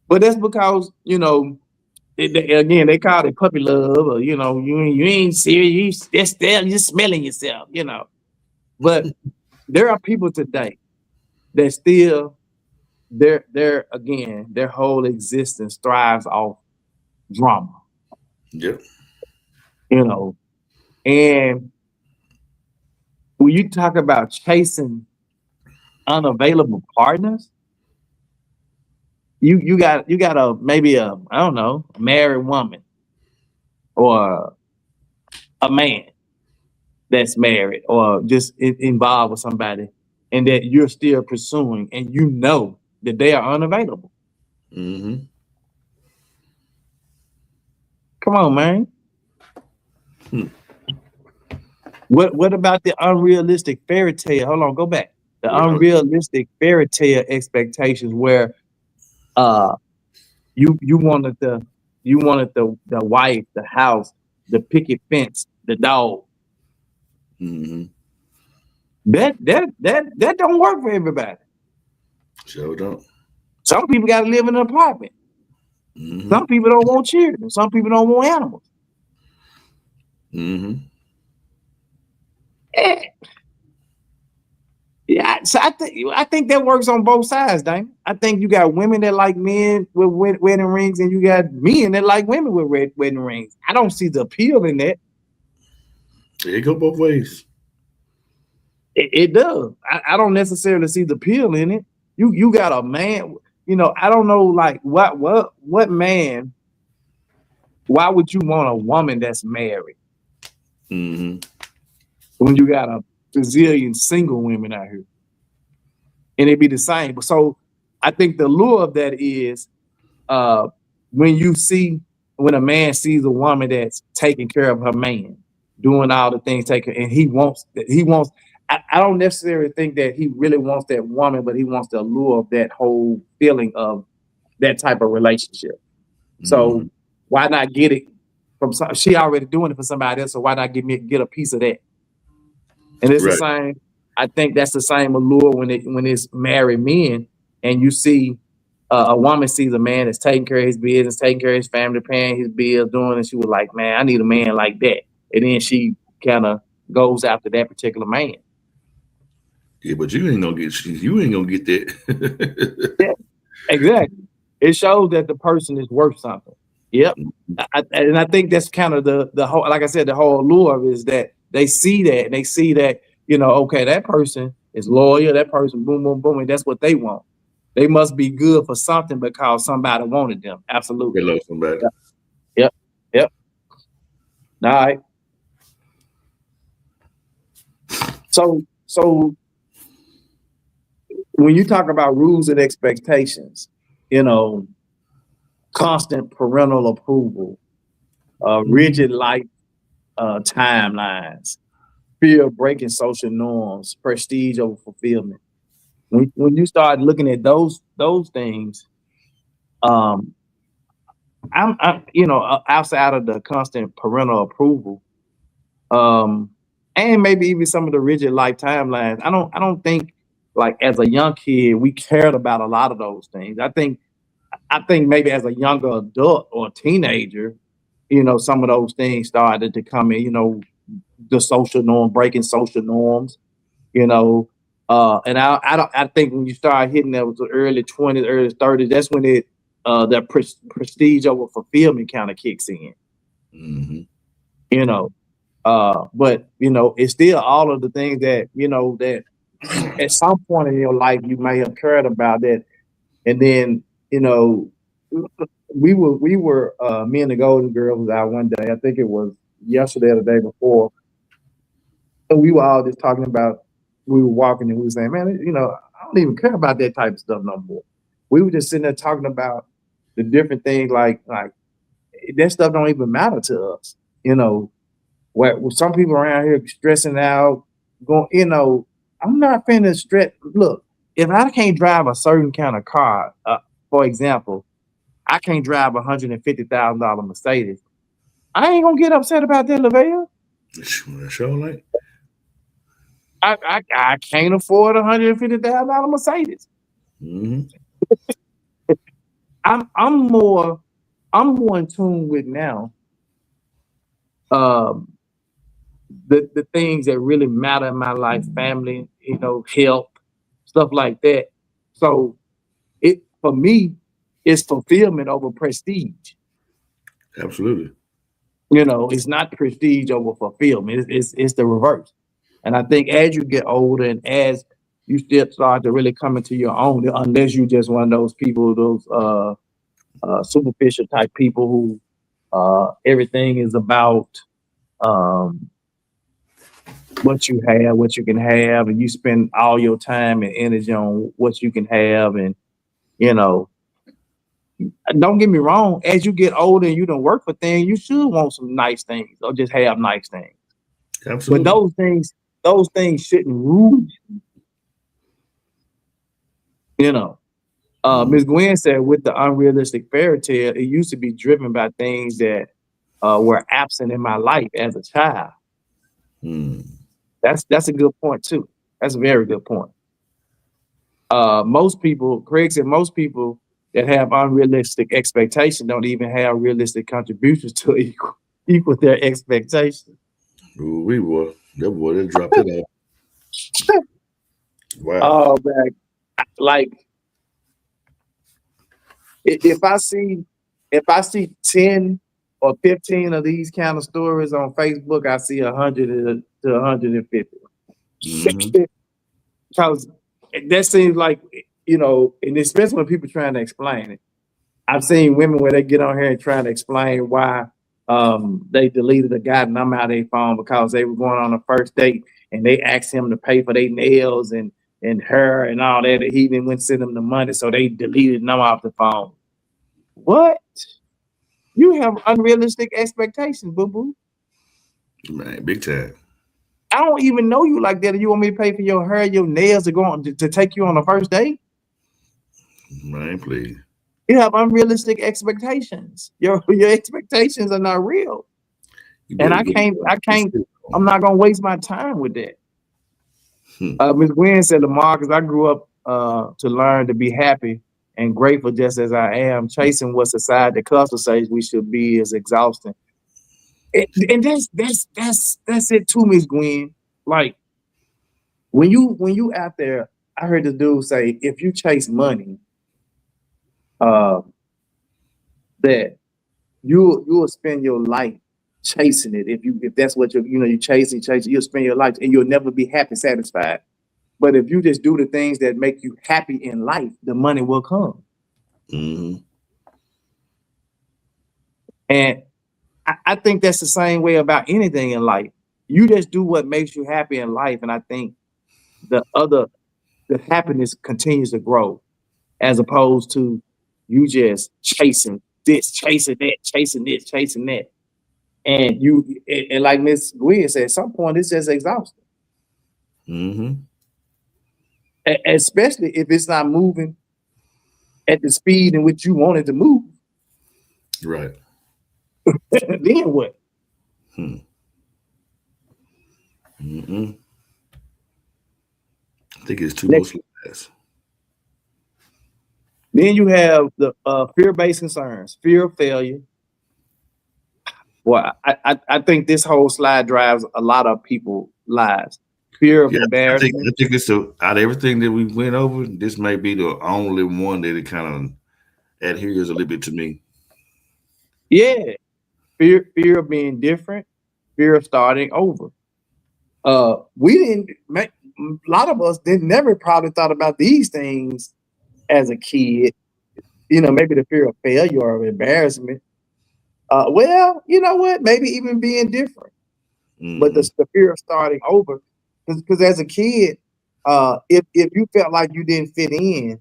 But that's because, you know, again, they call it puppy love, or, you know, you ain't serious, you're smelling yourself, you know. But there are people today that still, their whole existence thrives off drama. Yep. You know, and when you talk about chasing unavailable partners, you got maybe I don't know, a married woman or a man that's married or just involved with somebody, and that you're still pursuing, and you know that they are unavailable. Mm-hmm. Come on, man. What about the unrealistic fairy tale? Hold on, go back. The unrealistic fairy tale expectations where you wanted the wife, the house, the picket fence, the dog. Mm-hmm. That don't work for everybody. Sure don't. Some people got to live in an apartment. Mm-hmm. Some people don't want children. Some people don't want animals. Mm-hmm. Yeah, so I think that works on both sides, Damon. I think you got women that like men with wedding rings, and you got men that like women with wedding rings. I don't see the appeal in that. It go both ways. It does. I don't necessarily see the appeal in it. You got a man, you know, I don't know, like what man, why would you want a woman that's married? Mm-hmm. When you got a bazillion single women out here, and it be the same. So I think the lure of that is when a man sees a woman that's taking care of her man, doing all the things taken, and he wants. I don't necessarily think that he really wants that woman, but he wants the allure of that whole feeling of that type of relationship. So why not get it from some? She already doing it for somebody else, so why not get a piece of that? And it's the same. I think that's the same allure when it's married men, and you see a woman sees a man that's taking care of his business, taking care of his family, paying his bills, doing, and she was like, "Man, I need a man like that." And then she kind of goes after that particular man. Yeah, but you ain't gonna get that. Yeah, exactly. It shows that the person is worth something. Yep. And I think that's kind of the whole, like I said, the whole allure of it is that they see that, and they see that, okay, that person is loyal, that person, boom, boom, boom, and that's what they want. They must be good for something because somebody wanted them. Absolutely. They love somebody. Yep. All right. So when you talk about rules and expectations, constant parental approval, rigid life timelines, fear of breaking social norms, prestige over fulfillment. When you start looking at those things, I'm outside of the constant parental approval, and maybe even some of the rigid life timelines. I don't think, like, as a young kid we cared about a lot of those things. I think maybe as a younger adult or teenager, some of those things started to come in. The social norm, breaking social norms. And I think when you start hitting that the early 20s, early 30s, that's when that prestige over fulfillment kind of kicks in. But it's still all of the things that that at some point in your life you may have cared about that, and then we were me and the Golden Girls was out one day. I think it was yesterday or the day before, and we were all just talking about. We were walking and we were saying, "Man, I don't even care about that type of stuff no more." We were just sitting there talking about the different things, like that stuff don't even matter to us. Where some people around here stressing out, going, I'm not finna stress. Look, if I can't drive a certain kind of car, for example, I can't drive $150,000 Mercedes, I ain't gonna get upset about that, Lavelle. Sure, like I can't afford $150,000 Mercedes. I'm more in tune with now the things that really matter in my life, family, health, stuff like that. So for me, it's fulfillment over prestige. Absolutely. It's not prestige over fulfillment. It's the reverse. And I think as you get older and as you still start to really come into your own, unless you just one of those people, those superficial type people who everything is about what you have, what you can have, and you spend all your time and energy on what you can have. And don't get me wrong, as you get older and you don't work for things, you should want some nice things or just have nice things. Absolutely. But those things shouldn't rule you. Ms. Gwen said, with the unrealistic fairy tale, it used to be driven by things that were absent in my life as a child. That's a good point too. That's a very good point. Most people, Craig said, most people that have unrealistic expectations don't even have realistic contributions to equal their expectations. Ooh, they dropped it off. Wow. Oh man, like if I see 10 or 15 of these kind of stories on Facebook, I see 100 to 150. Because that seems like, and especially when people trying to explain it. I've seen women where they get on here and trying to explain why they deleted a guy number out of their phone because they were going on a first date and they asked him to pay for their nails and hair and all that. He even went to send them the money, so they deleted them off the phone. What? You have unrealistic expectations, boo-boo. Man, big time. I don't even know you like that. And you want me to pay for your hair, your nails to go on to take you on the first date? Man, please. You have unrealistic expectations. Your expectations are not real. And I can't, I'm not gonna waste my time with that. Ms. Gwen said, LaMarcus, I grew up to learn to be happy and grateful just as I am. Chasing what society culture says we should be is exhausting. And that's it too, Ms. Gwen. Like when you out there, I heard this dude say, if you chase money, that you'll spend your life chasing it. If that's what you chase, you'll spend your life and you'll never be happy, satisfied. But if you just do the things that make you happy in life, the money will come. Mm-hmm. And I think that's the same way about anything in life. You just do what makes you happy in life. And I think the happiness continues to grow as opposed to you just chasing this, chasing that, chasing this, chasing that. And and like Miss Gwen said, at some point it's just exhausting. Mm-hmm. Especially if it's not moving at the speed in which you want it to move. Right. Then what? Mm-hmm. I think it's too much less. Then you have the fear-based concerns, fear of failure. Well, I think this whole slide drives a lot of people's lives. Fear of embarrassment. I think it's out of everything that we went over, this may be the only one that it kind of adheres a little bit to me. Yeah. Fear of being different, fear of starting over. A lot of us never probably thought about these things as a kid. Maybe the fear of failure or embarrassment. Well, you know what? Maybe even being different. Mm-hmm. But the fear of starting over, because as a kid, if you felt like you didn't fit in,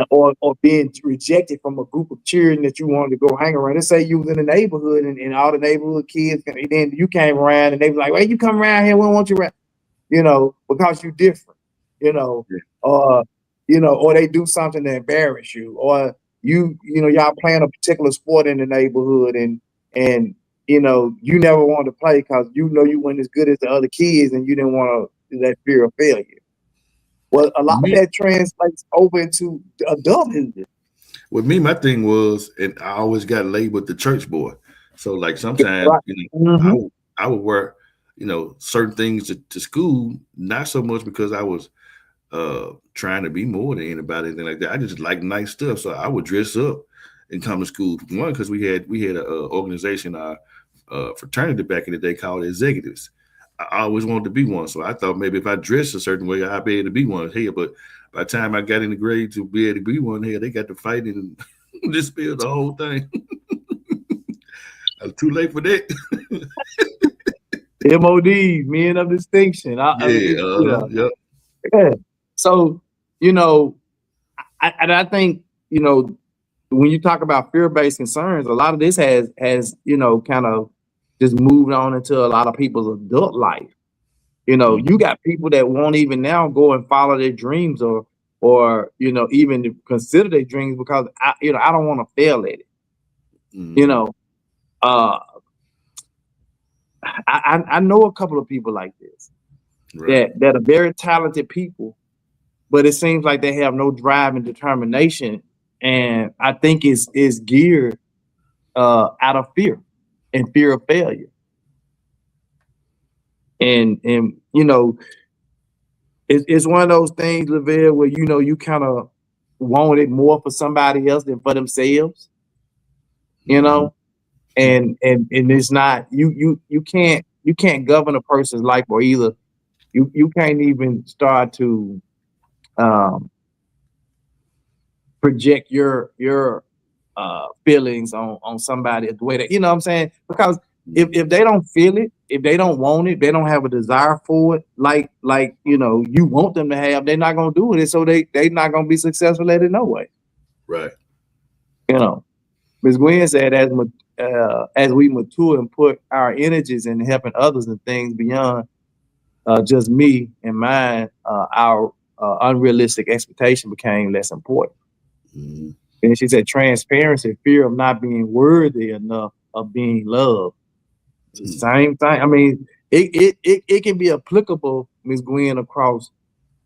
or being rejected from a group of children that you wanted to go hang around. Let's say you was in the neighborhood and all the neighborhood kids, and then you came around and they were like, "Well, you come around here, we don't want you around," because you're different, or they do something to embarrass you, or y'all playing a particular sport in the neighborhood and you never wanted to play because you weren't as good as the other kids and you didn't want to that fear of failure. Well, a lot of that translates over into adulthood. With me, my thing was, and I always got labeled the church boy. So, like sometimes, mm-hmm. I would wear, certain things to school, not so much because I was trying to be more than anybody, anything like that. I just like nice stuff, so I would dress up and come to school. One, because we had an organization, our fraternity back in the day called Executives. I always wanted to be one, so I thought maybe if I dressed a certain way, I'd be able to be one here. But by the time I got in the grade to be able to be one here, they got to fight and just spill the whole thing. I was too late for that. MOD, men of distinction. Yep. Yeah. So, I think, when you talk about fear-based concerns, a lot of this has kind of just moved on into a lot of people's adult life. You got people that won't even now go and follow their dreams or even consider their dreams because I don't want to fail at it. Mm-hmm. I know a couple of people like this, right, that are very talented people, but it seems like they have no drive and determination, and I think it's geared out of fear. And fear of failure. And it's one of those things, Lavelle, where you kind of want it more for somebody else than for themselves. And it's not you can't govern a person's life, or either you can't even start to project your feelings on somebody the way that what I'm saying, because if they don't feel it, if they don't want it, they don't have a desire for it, like you want them to have, they're not gonna do it, so they're not gonna be successful at it no way. Right. Ms. Gwen said, as we mature and put our energies in helping others and things beyond just me and mine, our unrealistic expectation became less important. Mm-hmm. And she said transparency, fear of not being worthy enough of being loved. It's the same thing. I mean, it can be applicable, Ms. Gwen, across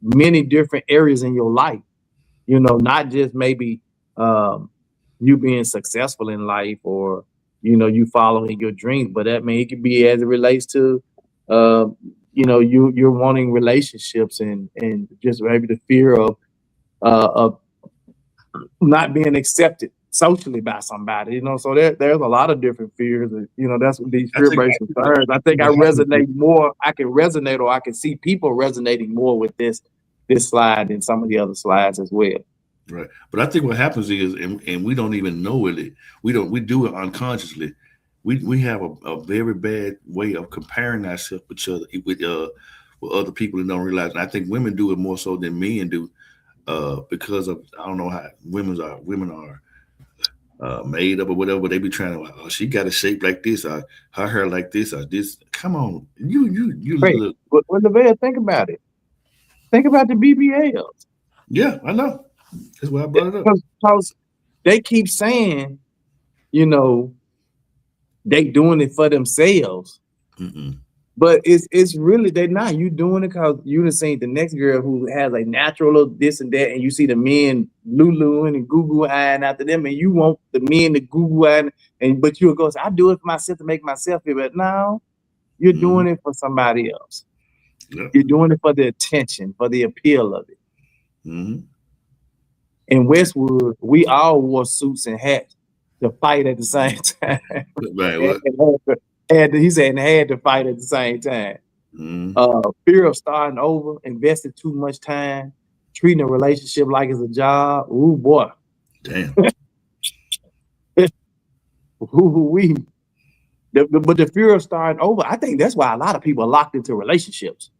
many different areas in your life. You know, not just maybe you being successful in life or, you know, you following your dreams, but that it could be as it relates to you know, you're wanting relationships and just maybe the fear of not being accepted socially by somebody, you know. So there's a lot of different fears. You know, that's what these fear-based concerns. I think I resonate more. I can resonate, or I can see people resonating more with this slide than some of the other slides as well. Right, but I think what happens is, and we don't even know it. We do it unconsciously. We have a very bad way of comparing ourselves with other people and don't realize. And I think women do it more so than men do. Because of, I don't know how women are made up or whatever, but they be trying to like, oh, she got a shape like this, or her hair like this, or this. Come on, you Great. look. Well, Lavelle, think about it. Think about the BBLs. Yeah, I know. That's why I brought it up. Because they keep saying, you know, they doing it for themselves. Mm-mm. But it's really, they're not. You doing it because you done seen the next girl who has a natural little this and that, and you see the men luluing and goo eyeing after them, and you want the men to goo eyeing, but you'll go, I do it for myself to make myself feel better. No, you're doing it for somebody else. Yeah. You're doing it for the attention, for the appeal of it. Mm-hmm. In Westwood, we all wore suits and hats to fight at the same time. Right. And he said, and had to fight at the same time. Mm-hmm. Fear of starting over, invested too much time, treating a relationship like it's a job. Ooh, boy. Damn. But the fear of starting over, I think that's why a lot of people are locked into relationships.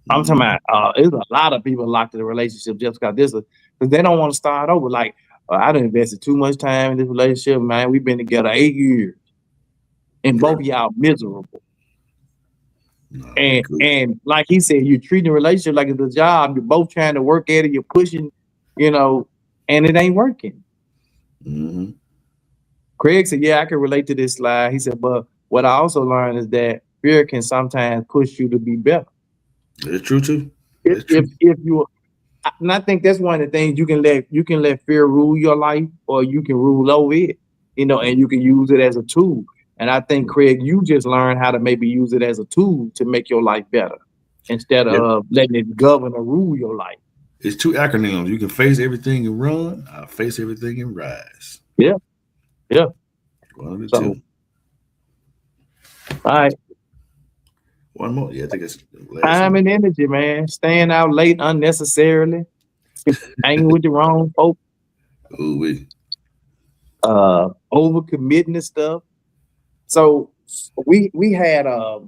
I'm talking about, there's a lot of people locked in a relationship just because they don't want to start over. Like, I done invested too much time in this relationship, man. We've been together 8 years. And both of y'all miserable. No, and like he said, you're treating a relationship like it's a job. You're both trying to work at it. You're pushing, you know, and it ain't working. Mm-hmm. Craig said, yeah, I can relate to this slide. He said, but what I also learned is that fear can sometimes push you to be better. It's true too. If you, and I think that's one of the things you can let fear rule your life, or you can rule over it, you know, and you can use it as a tool. And I think, Craig, you just learned how to maybe use it as a tool to make your life better instead of letting it govern or rule your life. It's 2 acronyms. You can face everything and run, or face everything and rise. Yeah. Yeah. One of the two. All right. One more. Yeah, I think it's time and energy, man. Staying out late unnecessarily. Hanging with the wrong folk. Ooh-wee. Overcommitting and stuff. So we had I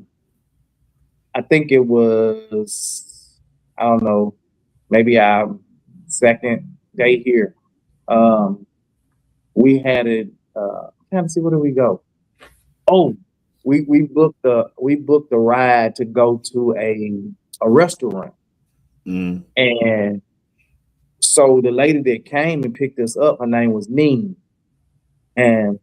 think it was, I don't know, maybe our second day here. We had it trying to see, where did we go? Oh, we booked the ride to go to a restaurant. And so the lady that came and picked us up, her name was Neen. And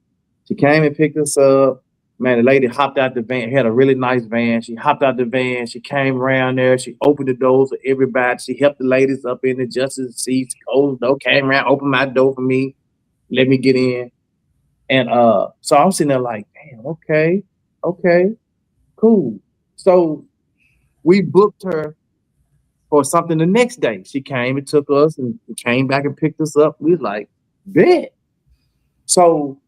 she came and picked us up. Man, the lady hopped out the van, had a really nice van. She hopped out the van. She came around there. She opened the doors for everybody. She helped the ladies up in the adjusted seats, closed the door, came around, opened my door for me, let me get in. And so I'm sitting there like, damn, okay, cool. So we booked her for something the next day. She came and took us and came back and picked us up. We was like, bet. So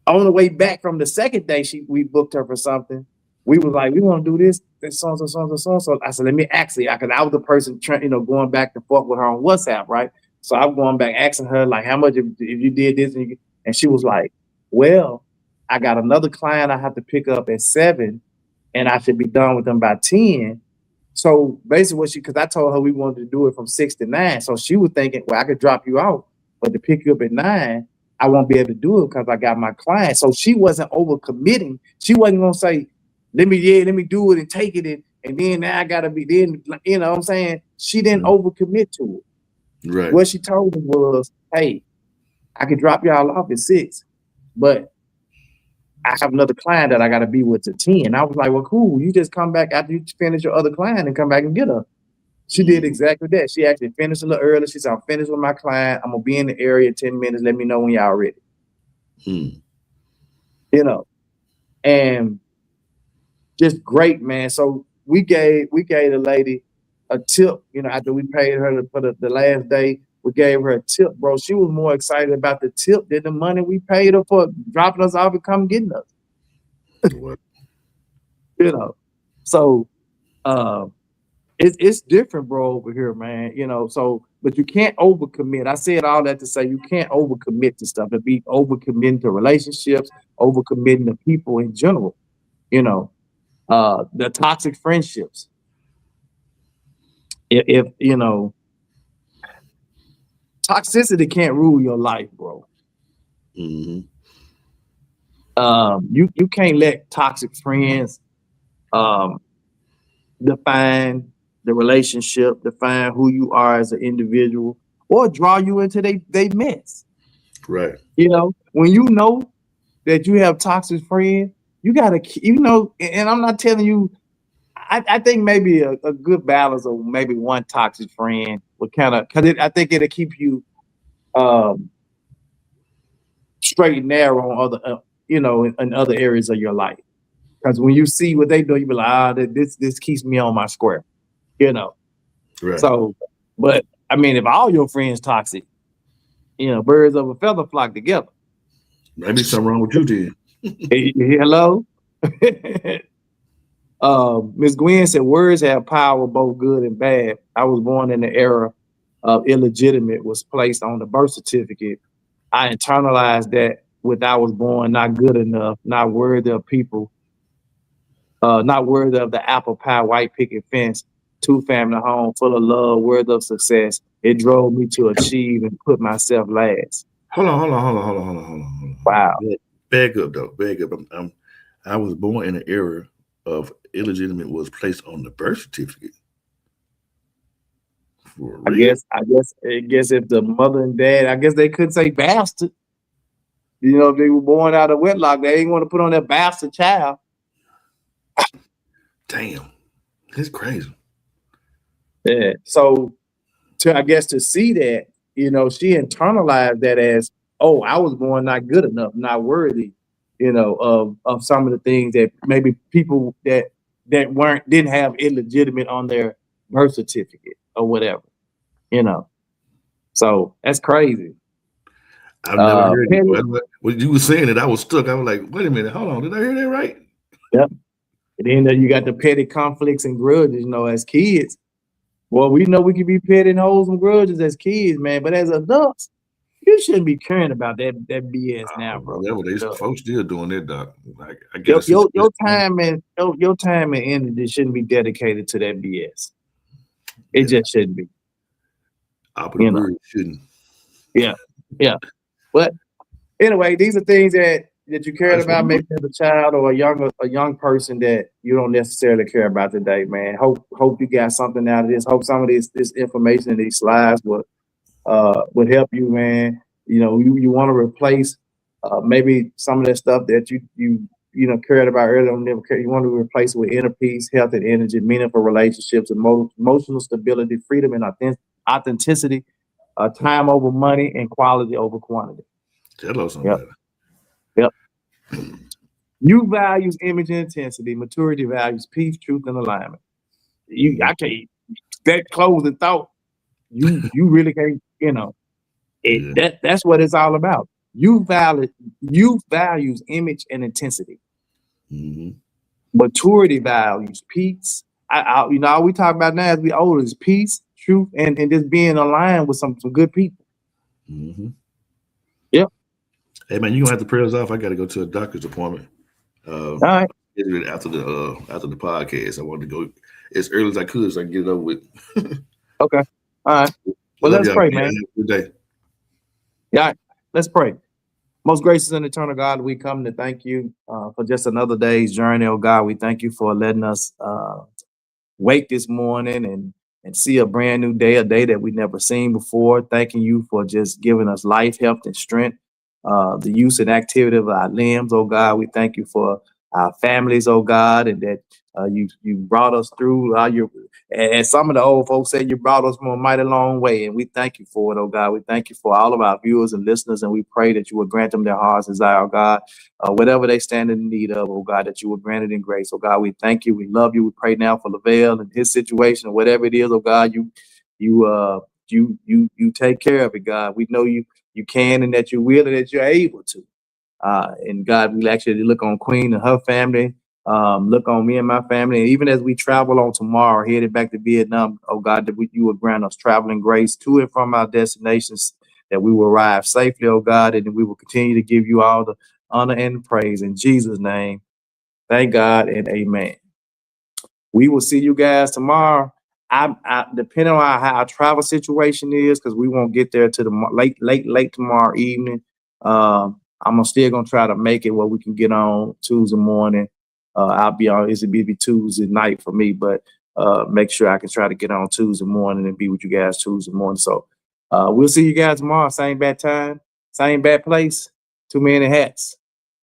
on the way back from the second day, we booked her for something. We was like, we want to do this so. I said, let me ask you, because I was the person going back and forth with her on WhatsApp, right? So I'm going back asking her, like, how much if you did this? And she was like, well, I got another client I have to pick up at 7, and I should be done with them by 10. So basically because I told her we wanted to do it from 6 to 9. So she was thinking, well, I could drop you out, but to pick you up at 9, I won't be able to do it because I got my client. So she wasn't overcommitting. She wasn't gonna say, let me do it and take it and then now I gotta be then, you know what I'm saying? She didn't overcommit to it. Right. What she told me was, hey, I can drop y'all off at 6, but I have another client that I gotta be with at 10. I was like, well, cool. You just come back after you finish your other client and come back and get her. She did exactly that. She actually finished a little early. She said, I'm finished with my client. I'm gonna be in the area in 10 minutes. Let me know when y'all ready. You know, and just great, man. So we gave the lady a tip, you know, after we paid her for the last day, we gave her a tip, bro. She was more excited about the tip than the money we paid her for dropping us off and come getting us. You know, so it's different, bro, over here, man. You know, so but you can't overcommit. I said all that to say you can't overcommit to stuff. To be overcommitting to relationships, overcommitting to people in general. You know, the toxic friendships. If you know, toxicity can't rule your life, bro. You can't let toxic friends define the relationship, define who you are as an individual, or draw you into they mess. Right. You know, when you know that you have toxic friends, you gotta, you know, and I'm not telling you, I think maybe a good balance of maybe one toxic friend would kind of, because I think it'll keep you straight and narrow on other, you know, in other areas of your life. Because when you see what they do, you be like, this keeps me on my square, you know. Right. So, but I mean, if all your friends toxic, you know, birds of a feather flock together. Maybe something wrong with you, then. Hello. Ms. Gwen said, words have power, both good and bad. I was born in the era of illegitimate was placed on the birth certificate. I internalized that with I was born not good enough, not worthy of people, not worthy of the apple pie, white picket fence, 2-family home full of love, worthy of success. It drove me to achieve and put myself last. Hold on. Wow. Back up, though. Back up. I was born in an era of illegitimate was placed on the birth certificate. I guess if the mother and dad, I guess they could say bastard. You know, if they were born out of wedlock, they ain't want to put on that bastard child. Damn, that's crazy. Yeah. So to see that, you know, she internalized that as, oh, I was born not good enough, not worthy, you know, of some of the things that maybe people that didn't have illegitimate on their birth certificate or whatever, you know. So that's crazy. I've never heard it. When you were saying it, I was stuck. I was like, wait a minute, hold on, did I hear that right? Yep. And then you got the petty conflicts and grudges, you know, as kids. Well, we know we can be petty and hold some grudges as kids, man, but as adults, you shouldn't be caring about that BS now, bro. Folks still doing that, Doc. I guess your time and energy shouldn't be dedicated to that BS. It just shouldn't be. Shouldn't. Yeah. But anyway, these are things that you cared about maybe as a child or a young person that you don't necessarily care about today, man. Hope you got something out of this. Hope some of this information in these slides would help you, man. You know, you want to replace maybe some of that stuff that you know cared about earlier. Never care. You want to replace it with inner peace, health and energy, meaningful relationships, emotional stability, freedom and authenticity, time over money, and quality over quantity. Tell somebody. Yep. You values image and intensity. Maturity values peace, truth, and alignment. I can't. That closing thought. You really can't. You know, that's what it's all about. You values image and intensity. Maturity values peace. You know, all we talk about now as we older is peace, truth, and just being aligned with some good people. Yep. Hey man, you gonna have to pray us off. I got to go to a doctor's appointment. All right. After the podcast, I wanted to go as early as I could so I can get it over with. Okay. All right. Well, let's pray, man. Have a good day. Yeah. Let's pray. Most gracious and eternal God, we come to thank you for just another day's journey, oh God. We thank you for letting us wake this morning and see a brand new day, a day that we never seen before. Thanking you for just giving us life, health, and strength, the use and activity of our limbs, oh God. We thank you for our families, oh God, and that you brought us through as some of the old folks said, you brought us from a mighty long way, and we thank you for it, oh God. We thank you for all of our viewers and listeners, and we pray that you would grant them their heart's desire, oh God, whatever they stand in need of, oh God, that you would grant it in grace, oh God. We thank you, we love you. We pray now for Lavelle and his situation, whatever it is, oh God. You take care of it, God. We know you can, and that you will, and that you're able to. And God, we actually look on Queen and her family, look on me and my family. And even as we travel on tomorrow, headed back to Vietnam, oh God, that you will grant us traveling grace to and from our destinations, that we will arrive safely, oh God, and we will continue to give you all the honor and praise in Jesus' name. Thank God and amen. We will see you guys tomorrow. I depending on how our travel situation is, because we won't get there to the late tomorrow evening. I'm still gonna try to make it where we can get on Tuesday morning. I'll be on. It'll be Tuesday night for me, but make sure I can try to get on Tuesday morning and be with you guys Tuesday morning. So we'll see you guys tomorrow. Same bad time, same bad place. Too many hats.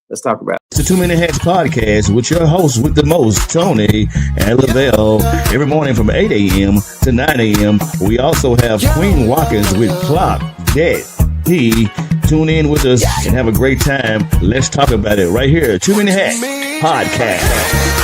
Let's talk about it. It's the 2 Minute Hats podcast with your host with the most, Tony and Lavelle, every morning from 8 a.m. to 9 a.m. We also have Queen Watkins with Clock Dead. Tune in with us and have a great time. Let's talk about it right here. 2 Minute Hats podcast.